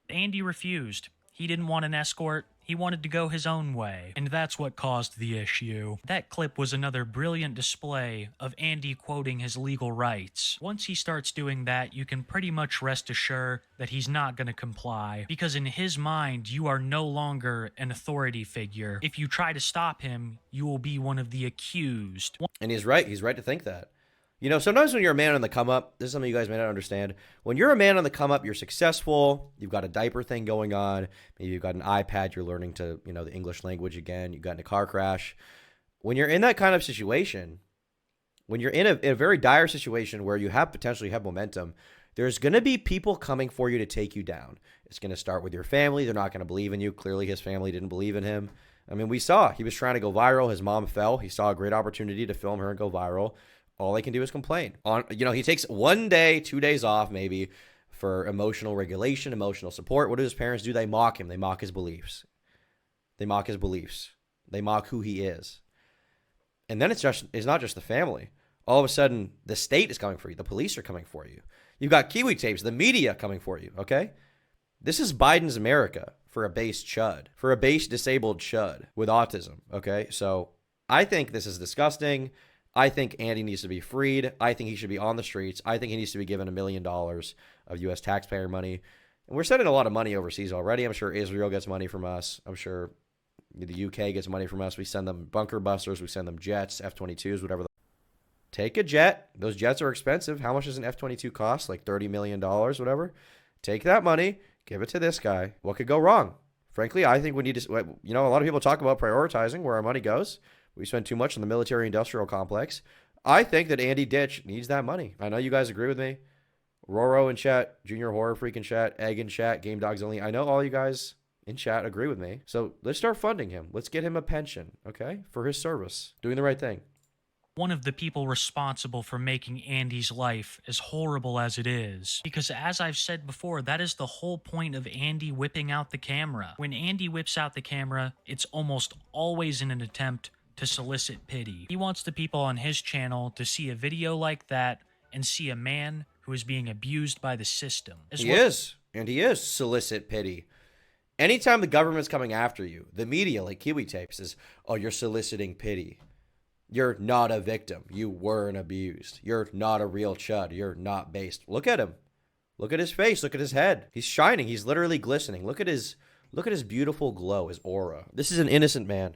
Andy refused. He didn't want an escort. He wanted to go his own way, and that's what caused the issue. That clip was another brilliant display of Andy quoting his legal rights. Once he starts doing that, you can pretty much rest assured that he's not going to comply, because in his mind, you are no longer an authority figure. If you try to stop him, you will be one of the accused. And he's right. He's right to think that. You know, sometimes when you're a man on the come up, this is something you guys may not understand. When you're a man on the come up, you're successful. You've got a diaper thing going on. Maybe you've got an iPad. You're learning to, you know, the English language again. You got in a car crash. When you're in that kind of situation, when you're in a very dire situation where you have potentially have momentum, there's going to be people coming for you to take you down. It's going to start with your family. They're not going to believe in you. Clearly, his family didn't believe in him. I mean, we saw he was trying to go viral. His mom fell. He saw a great opportunity to film her and go viral. All they can do is complain. He takes 1 day, 2 days off maybe for emotional regulation, emotional support. What do his parents do? They mock him. They mock his beliefs. They mock his beliefs. They mock who he is. And then it's not just the family. All of a sudden, the state is coming for you. The police are coming for you. You've got Kiwi tapes, the media coming for you, okay? This is Biden's America for a base chud, for a base disabled chud with autism, okay? So I think this is disgusting. I think Andy needs to be freed. I think he should be on the streets. I think he needs to be given $1 million of U.S. taxpayer money. And we're sending a lot of money overseas already. I'm sure Israel gets money from us. I'm sure the UK gets money from us. We send them bunker busters. We send them jets, F-22s, whatever. Take a jet. Those jets are expensive. How much does an F-22 cost? Like $30 million, whatever. Take that money. Give it to this guy. What could go wrong? Frankly, I think we need to, a lot of people talk about prioritizing where our money goes. We spend too much on the military-industrial complex. I think that Andy Ditch needs that money. I know you guys agree with me. Roro in chat, Junior Horror Freak in chat, Egg in chat, Game Dogs Only. I know all you guys in chat agree with me. So let's start funding him. Let's get him a pension, okay, for his service. Doing the right thing. One of the people responsible for making Andy's life as horrible as it is. Because as I've said before, that is the whole point of Andy whipping out the camera. When Andy whips out the camera, it's almost always in an attempt to solicit pity. He wants the people on his channel to see a video like that and see a man who is being abused by the system. He is solicit pity. Anytime the government's coming after you, the media, like Kiwi Tapes, is, oh, you're soliciting pity. You're not a victim. You weren't abused. You're not a real chud. You're not based. Look at him. Look at his face. Look at his head. He's shining. He's literally glistening. Look at his beautiful glow, his aura. This is an innocent man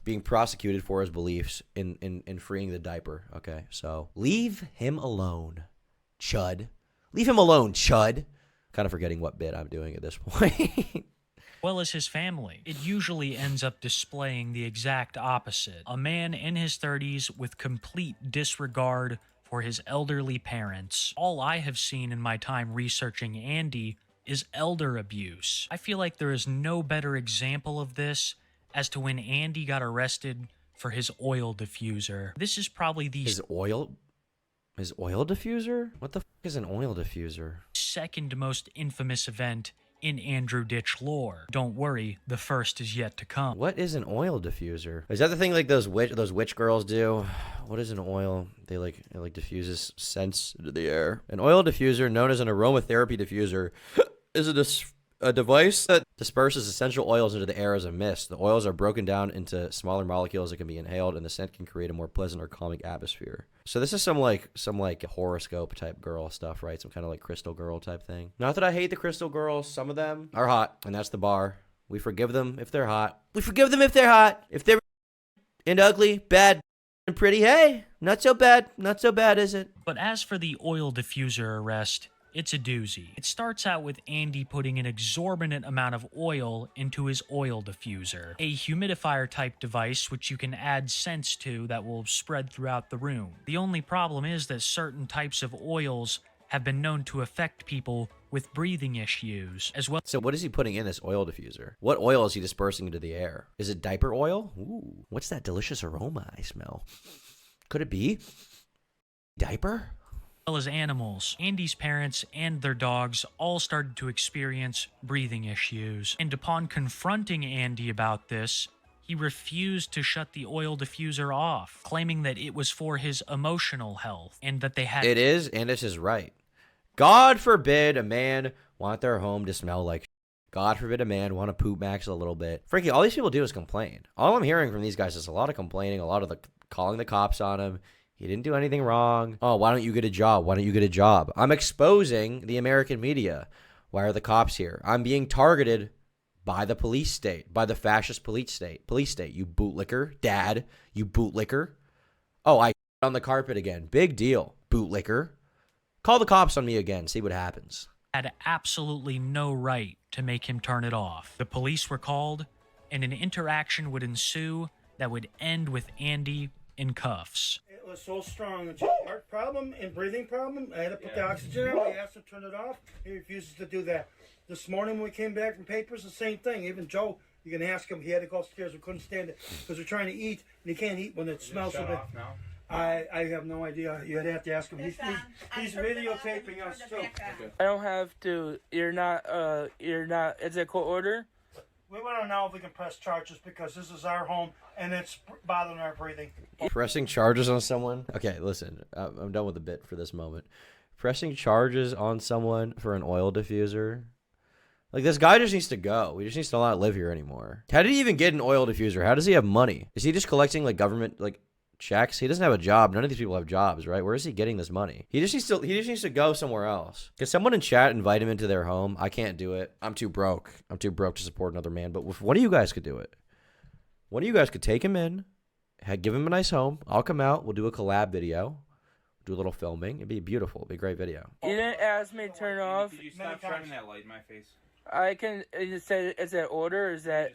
being prosecuted for his beliefs in freeing the diaper. Okay, so leave him alone, chud. Leave him alone, chud. Kind of forgetting what bit I'm doing at this point. Well as his family. It usually ends up displaying the exact opposite. A man in his 30s with complete disregard for his elderly parents. All I have seen in my time researching Andy is elder abuse. I feel like there is no better example of this as to when Andy got arrested for his oil diffuser. This is probably the... His oil diffuser? What the f*** is an oil diffuser? Second most infamous event in Andrew Ditch lore. Don't worry, the first is yet to come. What is an oil diffuser? Is that the thing like those witch girls do? What is an oil? It diffuses scents into the air. An oil diffuser, known as an aromatherapy diffuser, is a device that disperses essential oils into the air as a mist. The oils are broken down into smaller molecules that can be inhaled, and the scent can create a more pleasant or calming atmosphere. So this is some horoscope type girl stuff, right? Some kind of like crystal girl type thing. Not that I hate the crystal girls. Some of them are hot, and that's the bar. We forgive them if they're hot. We forgive them if they're hot. If they're and ugly, bad, and pretty, hey, not so bad. Not so bad, is it? But as for the oil diffuser arrest, it's a doozy. It starts out with Andy putting an exorbitant amount of oil into his oil diffuser, a humidifier type device which you can add scents to that will spread throughout the room. The only problem is that certain types of oils have been known to affect people with breathing issues as well. So what is he putting in this oil diffuser? What oil is he dispersing into the air? Is it diaper oil? Ooh, what's that delicious aroma I smell? Could it be diaper? Well as animals. Andy's parents and their dogs all started to experience breathing issues, and upon confronting Andy about this, he refused to shut the oil diffuser off, claiming that it was for his emotional health and that they had... It is, and it's his right. God forbid a man want their home to smell like God forbid a man want to poop max a little bit. Frankie, all these people do is complain. All I'm hearing from these guys is a lot of complaining, a lot of the calling the cops on him. He didn't do anything wrong. Oh, why don't you get a job? Why don't you get a job? I'm exposing the American media. Why are the cops here? I'm being targeted by the police state, by the fascist police state, you bootlicker. Dad, you bootlicker. Oh, I on the carpet again. Big deal, bootlicker. Call the cops on me again. See what happens. Had absolutely no right to make him turn it off. The police were called, and an interaction would ensue that would end with Andy in cuffs. It was so strong. It's a heart problem and breathing problem. I had to put the oxygen on. We asked him to turn it off. He refuses to do that. This morning when we came back from papers, the same thing. Even Joe, you can ask him. He had to go upstairs. We couldn't stand it because we're trying to eat, and he can't eat when it smells so bad. I have no idea. You'd have to ask him. He's videotaping us too. I don't have to. You're not. It's a court order. We want to know if we can press charges because this is our home and it's bothering our breathing. Pressing charges on someone? Okay, listen. I'm done with the bit for this moment. Pressing charges on someone for an oil diffuser? Like, this guy just needs to go. He just needs to not live here anymore. How did he even get an oil diffuser? How does he have money? Is he just collecting, like, government, like, checks? He doesn't have a job. None of these people have jobs, right? Where is he getting this money? He just needs to go somewhere else. Can someone in chat invite him into their home? I can't do it. I'm too broke. I'm too broke to support another man. But if one of you guys could do it, one of you guys could take him in, give him a nice home. I'll come out. We'll do a collab video. Do a little filming. It'd be beautiful. It'd be a great video. You didn't ask me to turn off. Could you stop shining that light in my face? I can. Is that order or is that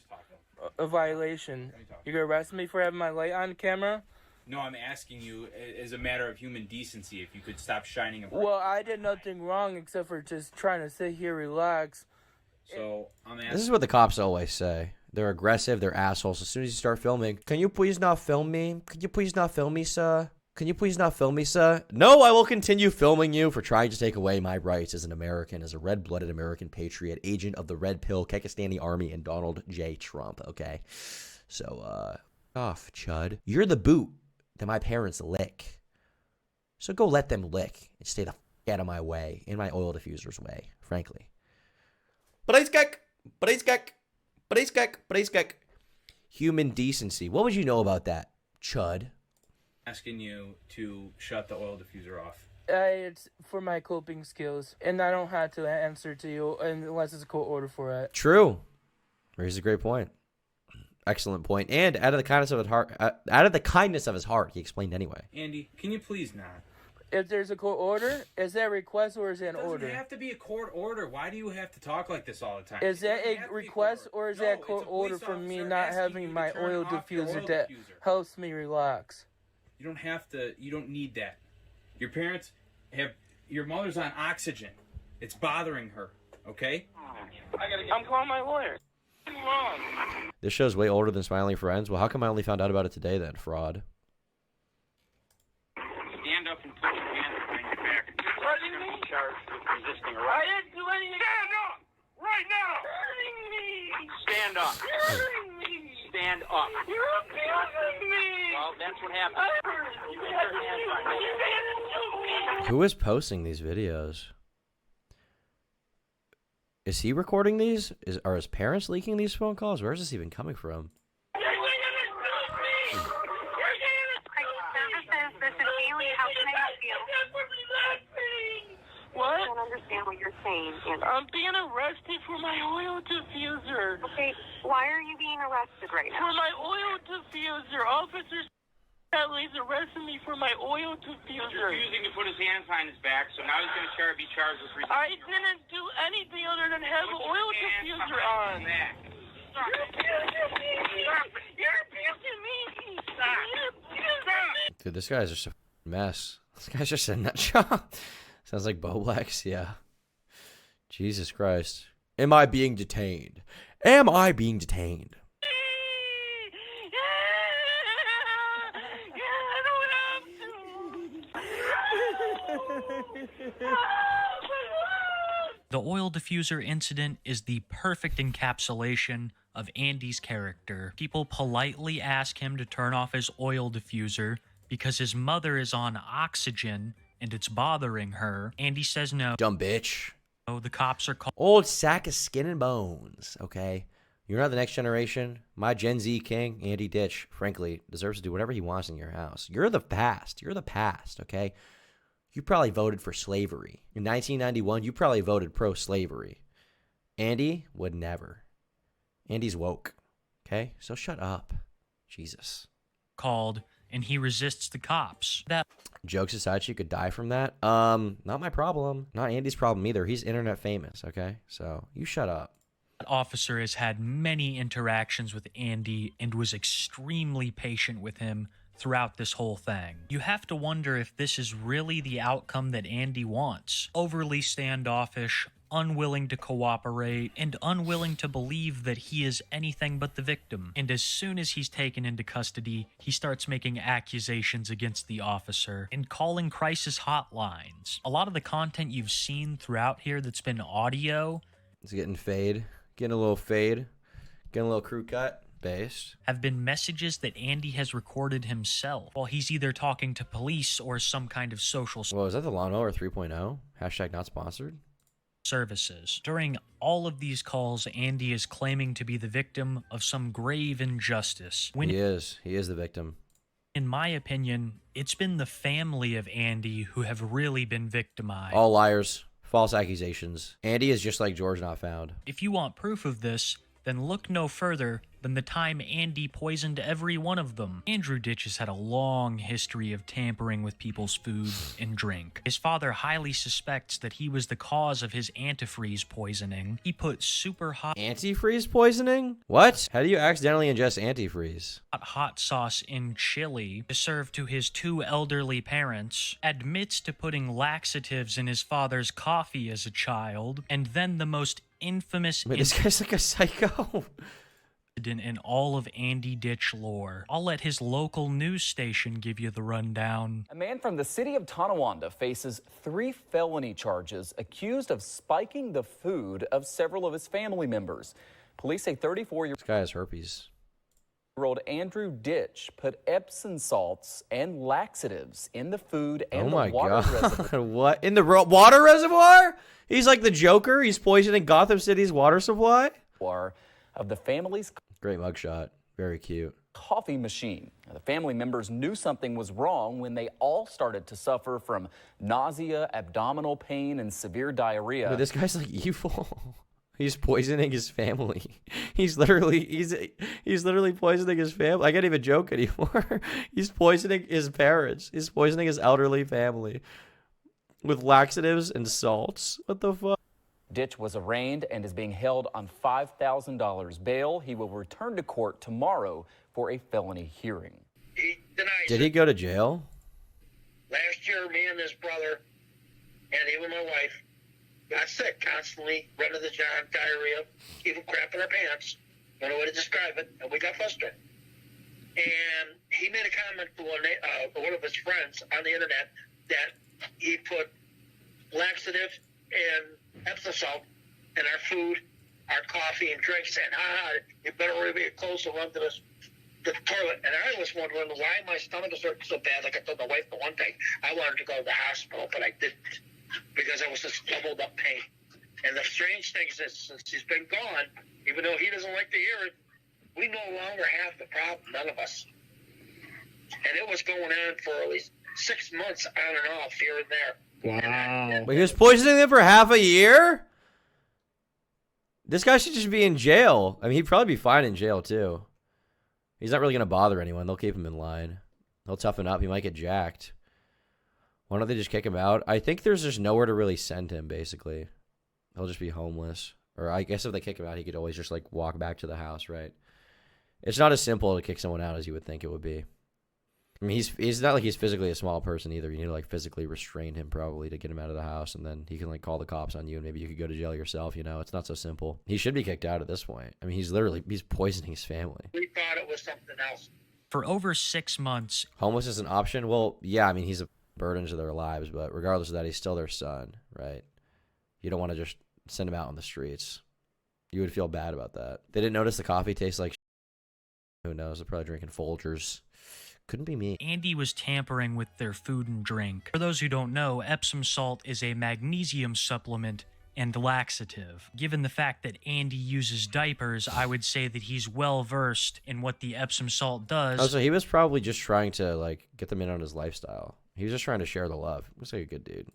a violation? You gonna arrest me for having my light on camera? No, I'm asking you as a matter of human decency if you could stop shining a bright. Well, I did nothing wrong except for just trying to sit here, relax. So I'm asking. This is what the cops always say. They're aggressive. They're assholes. As soon as you start filming, can you please not film me? Can you please not film me, sir? Can you please not film me, sir? No, I will continue filming you for trying to take away my rights as an American, as a red-blooded American patriot, agent of the Red Pill, Kekistani Army, and Donald J. Trump, okay? So, off, chud. You're the boot that my parents lick. So go let them lick and stay the f*** out of my way, in my oil diffuser's way, frankly. Human decency. What would you know about that, chud? Asking you to shut the oil diffuser off. It's for my coping skills, and I don't have to answer to you unless it's a court order for it. True. Here's a great point. Excellent point. And out of the kindness of his heart, he explained anyway. Andy, can you please not? If there's a court order, is that a request or is it an order? It doesn't have to be a court order. Why do you have to talk like this all the time? Is that a request or is that a court order for me not having my oil diffuser that helps me relax? You don't have to. You don't need that. Your parents have. Your mother's on oxygen. It's bothering her. Okay? I'm calling my lawyer. This show's way older than Smiling Friends. Well, how come I only found out about it today then? Fraud. Stand up and put your hands behind your back. You're going to be charged with resisting arrest. I didn't do anything. Stand up! Right now! Stand up. Stand up. You're abusing me! Well, that's what happened. You put your hands on me. Who is posting these videos? Is he recording these? Are his parents leaking these phone calls? Where is this even coming from? What? I don't understand what you're saying. I'm being arrested for my oil diffuser. Okay, why are you being arrested right now? For my oil diffuser. Officer Ellie's arresting me for my oil diffuser. Refusing to put his hands behind his back, so now he's going to be charged with resisting I didn't do anything other than have an oil diffuser on. You're abusing me. Stop. Dude, this guy's just a mess. This guy's just a nut job. Sounds like Boblex, yeah. Jesus Christ. Am I being detained? Am I being detained? The oil diffuser incident is the perfect encapsulation of Andy's character. People politely ask him to turn off his oil diffuser because his mother is on oxygen and it's bothering her. Andy says no. Dumb bitch. Oh, the cops are called. Old sack of skin and bones, okay? You're not the next generation. My Gen Z king, Andy Ditch, frankly, deserves to do whatever he wants in your house. You're the past. You're the past, okay? You probably voted for slavery. In 1991, you probably voted pro-slavery. Andy would never. Andy's woke, okay? So shut up. Jesus. Called, and he resists the cops. That Jokes aside, she could die from that. Not my problem. Not Andy's problem either. He's internet famous, okay? So you shut up. officer has had many interactions with Andy and was extremely patient with him throughout this whole thing. You have to wonder if this is really the outcome that Andy wants. Overly standoffish, unwilling to cooperate, and unwilling to believe that he is anything but the victim. And as soon as he's taken into custody, he starts making accusations against the officer and calling crisis hotlines. A lot of the content you've seen throughout here that's been audio, it's getting fade. Getting a little fade. Getting a little crew cut. Based. Have been messages that Andy has recorded himself while he's either talking to police or some kind of social Whoa, is that the Lawnmower 3.0? Hashtag not sponsored? services. During all of these calls, Andy is claiming to be the victim of some grave injustice. When He is the victim. in my opinion, it's been the family of Andy who have really been victimized. All liars. False accusations. Andy is just like George Not Found. If you want proof of this, then look no further than the time Andy poisoned every one of them. Andrew Ditch has had a long history of tampering with people's food and drink. His father highly suspects that he was the cause of his antifreeze poisoning. He put super hot Antifreeze poisoning? What? How do you accidentally ingest antifreeze? hot sauce in chili to serve to his 2 elderly parents, admits to putting laxatives in his father's coffee as a child, and then the most infamous Wait, this guy's like a psycho. incident in all of Andy Ditch lore. I'll let his local news station give you the rundown. A man from the city of Tonawanda faces 3 felony charges accused of spiking the food of several of his family members. Police say 34-year-old This guy has herpes. Andrew Ditch put Epsom salts and laxatives in the food and Oh the my water reservoir. god. What? In the water reservoir? He's like the Joker. He's poisoning Gotham City's water supply? Of the family's great mugshot. Very cute. coffee machine. Now, the family members knew something was wrong when they all started to suffer from nausea, abdominal pain, and severe diarrhea. Wait, this guy's like evil. He's poisoning his family. He's literally poisoning his family. I can't even joke anymore. He's poisoning his parents. He's poisoning his elderly family with laxatives and salts. What the fuck? Ditch was arraigned and is being held on $5,000 bail. He will return to court tomorrow for a felony hearing. Did he go to jail? Last year, me and his brother, and even my wife, got sick constantly, running the job, diarrhea, even crap in our pants. No way to describe it, and we got frustrated. And he made a comment to one of his friends on the internet that he put laxative and Epsom salt in our food, our coffee, and drinks, saying, you better really be close and run to the toilet. And I was wondering why my stomach is hurting so bad. Like I told my wife the one thing, I wanted to go to the hospital, but I didn't, because I was just doubled up pain. And the strange thing is that since he's been gone, even though he doesn't like to hear it, we no longer have the problem, none of us. And it was going on for at least 6 months on and off here and there. Wow. But he was poisoning them for half a year? This guy should just be in jail. I mean, he'd probably be fine in jail, too. He's not really going to bother anyone. They'll keep him in line. He'll toughen up. He might get jacked. Why don't they just kick him out? I think there's just nowhere to really send him, basically. He'll just be homeless. Or I guess if they kick him out, he could always just, like, walk back to the house, right? It's not as simple to kick someone out as you would think it would be. I mean, he's not like he's physically a small person either. You need to, like, physically restrain him probably to get him out of the house, and then he can, like, call the cops on you, and maybe you could go to jail yourself, you know? It's not so simple. He should be kicked out at this point. I mean, he's poisoning his family. We thought it was something else. For over 6 months, Homeless is an option? Well, yeah, I mean, he's a burden to their lives, but regardless of that, he's still their son, right? You don't want to just send him out on the streets. You would feel bad about that. They didn't notice the coffee tastes like who knows? They're probably drinking Folgers. Couldn't be me. Andy was tampering with their food and drink. For those who don't know, Epsom salt is a magnesium supplement and laxative. Given the fact that Andy uses diapers, I would say that he's well versed in what the Epsom salt does. Oh, so he was probably just trying to, like, get them in on his lifestyle. He was just trying to share the love. Looks like a good dude.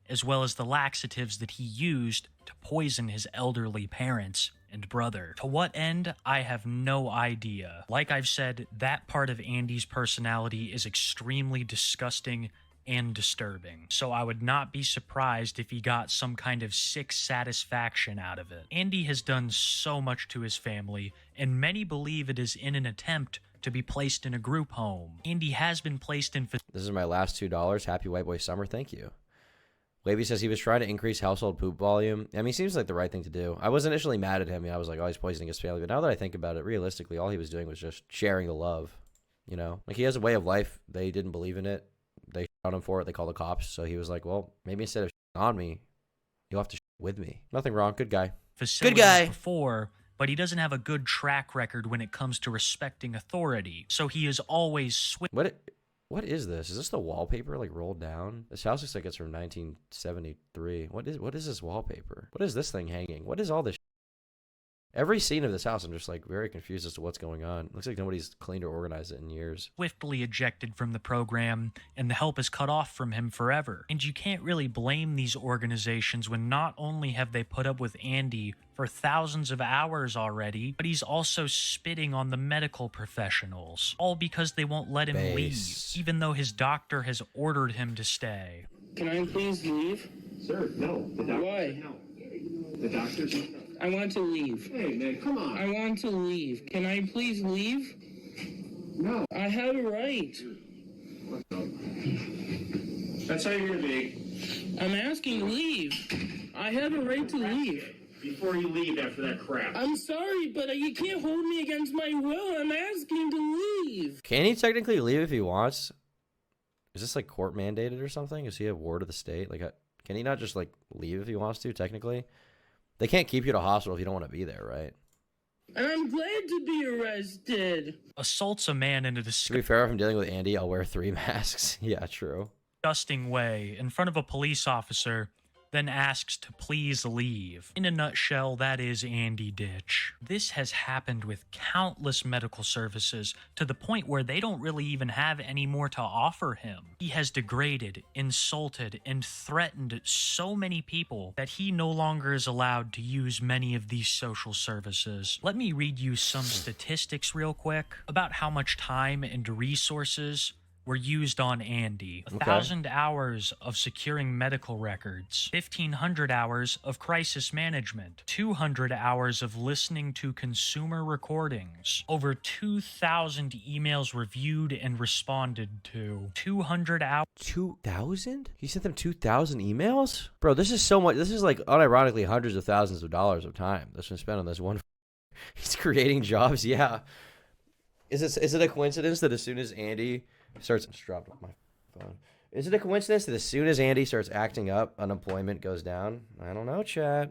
As well as the laxatives that he used to poison his elderly parents and brother. To what end, I have no idea. Like I've said, that part of Andy's personality is extremely disgusting and disturbing, so I would not be surprised if he got some kind of sick satisfaction out of it. Andy has done so much to his family, and many believe it is in an attempt to be placed in a group home. Andy has been placed in... This is my last $2. Happy White Boy Summer. Thank you. Wavy says he was trying to increase household poop volume. I mean, he seems like the right thing to do. I was initially mad at him. I was like, oh, he's poisoning his family. But now that I think about it, realistically, all he was doing was just sharing the love. You know? Like, he has a way of life. They didn't believe in it. They shit on him for it. They called the cops. So he was like, well, maybe instead of shitting on me, you'll have to shit with me. Nothing wrong. Good guy. Good guy. Before, but he doesn't have a good track record when it comes to respecting authority, so he is always What is this? Is this the wallpaper like rolled down? This house looks like it's from 1973. What is this wallpaper? What is this thing hanging? What is all this? Every scene of this house, I'm just like very confused as to what's going on. Looks like nobody's cleaned or organized it in years. Swiftly ejected from the program, and the help is cut off from him forever. And you can't really blame these organizations when not only have they put up with Andy for thousands of hours already, but he's also spitting on the medical professionals, all because they won't let him leave, even though his doctor has ordered him to stay. Can I please leave? Sir, no. The doctor Why? said no. The doctor said no. I want to leave. Hey, man, come on. I want to leave. Can I please leave? No. I have a right. That's how you're going to be. I'm asking to leave. I have a right to leave. Before you leave after that crap. I'm sorry, but you can't hold me against my will. I'm asking to leave. Can he technically leave if he wants? Is this like court mandated or something? Is he a ward of the state? Like, can he not just like leave if he wants to? Technically, they can't keep you at a hospital if you don't want to be there, right? And I'm glad to be arrested. Assaults a man in a To be fair, if I'm dealing with Andy, I'll wear 3 masks. Yeah, true. disgusting way in front of a police officer, then asks to please leave. In a nutshell, that is Andy Ditch. This has happened with countless medical services to the point where they don't really even have any more to offer him. He has degraded, insulted, and threatened so many people that he no longer is allowed to use many of these social services. Let me read you some statistics real quick about how much time and resources were used on Andy. 1,000 hours of securing medical records, 1,500 hours of crisis management, 200 hours of listening to consumer recordings, over 2,000 emails reviewed and responded to, 200 hours. 2,000? He sent them 2,000 emails? Bro, this is so much. This is like unironically hundreds of thousands of dollars of time that's been spent on this one. He's creating jobs. Yeah. Is it a coincidence that as soon as Andy starts, just dropped off my phone. Is it a coincidence that as soon as Andy starts acting up, unemployment goes down? I don't know, Chad.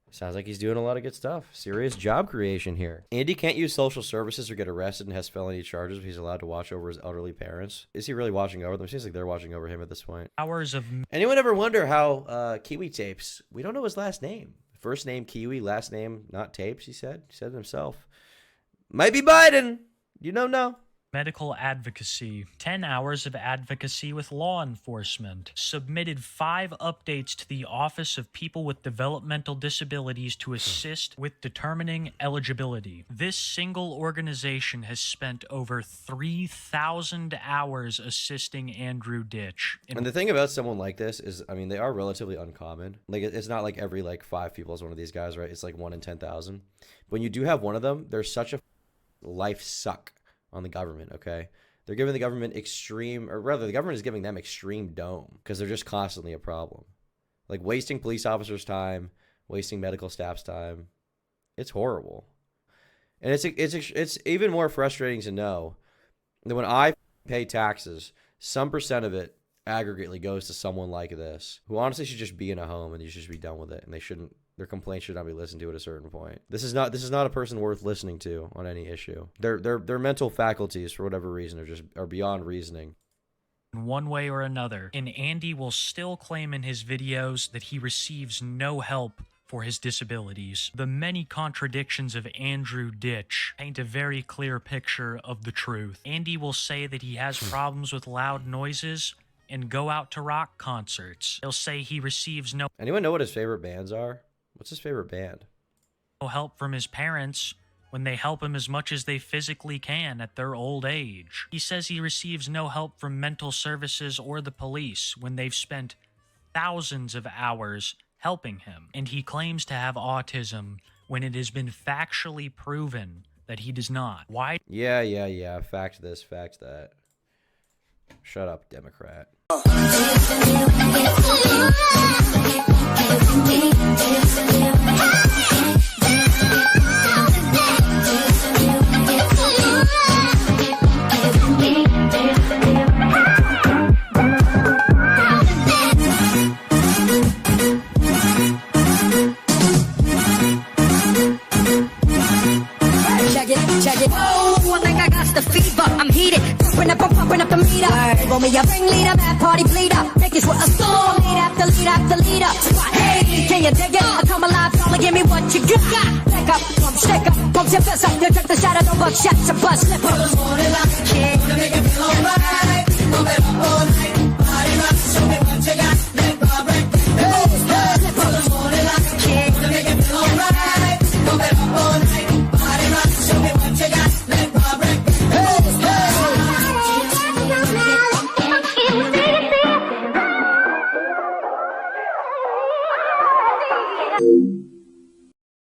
Sounds like he's doing a lot of good stuff. Serious job creation here. Andy can't use social services or get arrested and has felony charges, but he's allowed to watch over his elderly parents. Is he really watching over them? It seems like they're watching over him at this point. Hours of... Anyone ever wonder how Kiwi Tapes, we don't know his last name. First name Kiwi, last name not Tapes, he said. He said it himself. Might be Biden. You don't know. Medical advocacy, 10 hours of advocacy with law enforcement, submitted 5 updates to the Office of People with Developmental Disabilities to assist with determining eligibility. This single organization has spent over 3,000 hours assisting Andrew Ditch. And the thing about someone like this is, I mean, they are relatively uncommon. Like, it's not like every, 5 people is one of these guys, right? It's like 1 in 10,000. When you do have one of them, there's such a life suck on the government, okay? They're giving the government extreme, or rather the government is giving them extreme dome because they're just constantly a problem. Like wasting police officers' time, wasting medical staff's time. It's horrible. And it's even more frustrating to know that when I pay taxes, some percent of it aggregately goes to someone like this, who honestly should just be in a home and you should just be done with it, and their complaints should not be listened to at a certain point. This is not a person worth listening to on any issue. Their mental faculties, for whatever reason, are beyond reasoning. In one way or another, and Andy will still claim in his videos that he receives no help for his disabilities. The many contradictions of Andrew Ditch paint a very clear picture of the truth. Andy will say that he has problems with loud noises and go out to rock concerts. He'll say he receives no... Anyone know what his favorite bands are? What's his favorite band? No help from his parents when they help him as much as they physically can at their old age. He says he receives no help from mental services or the police when they've spent thousands of hours helping him. And he claims to have autism when it has been factually proven that he does not. Why? Yeah. Fact this, fact that. Shut up, Democrat. fever, I'm heated. Pumping up the meter. Roll me a ringleader, bad party bleeder. Niggas with a storm, lead after lead after leader. Hey, can you dig it? I come alive, fella, give me what you got. Back up, pump, stick up, pump your fist up. You took the shot of no buck shots, a bus slipper.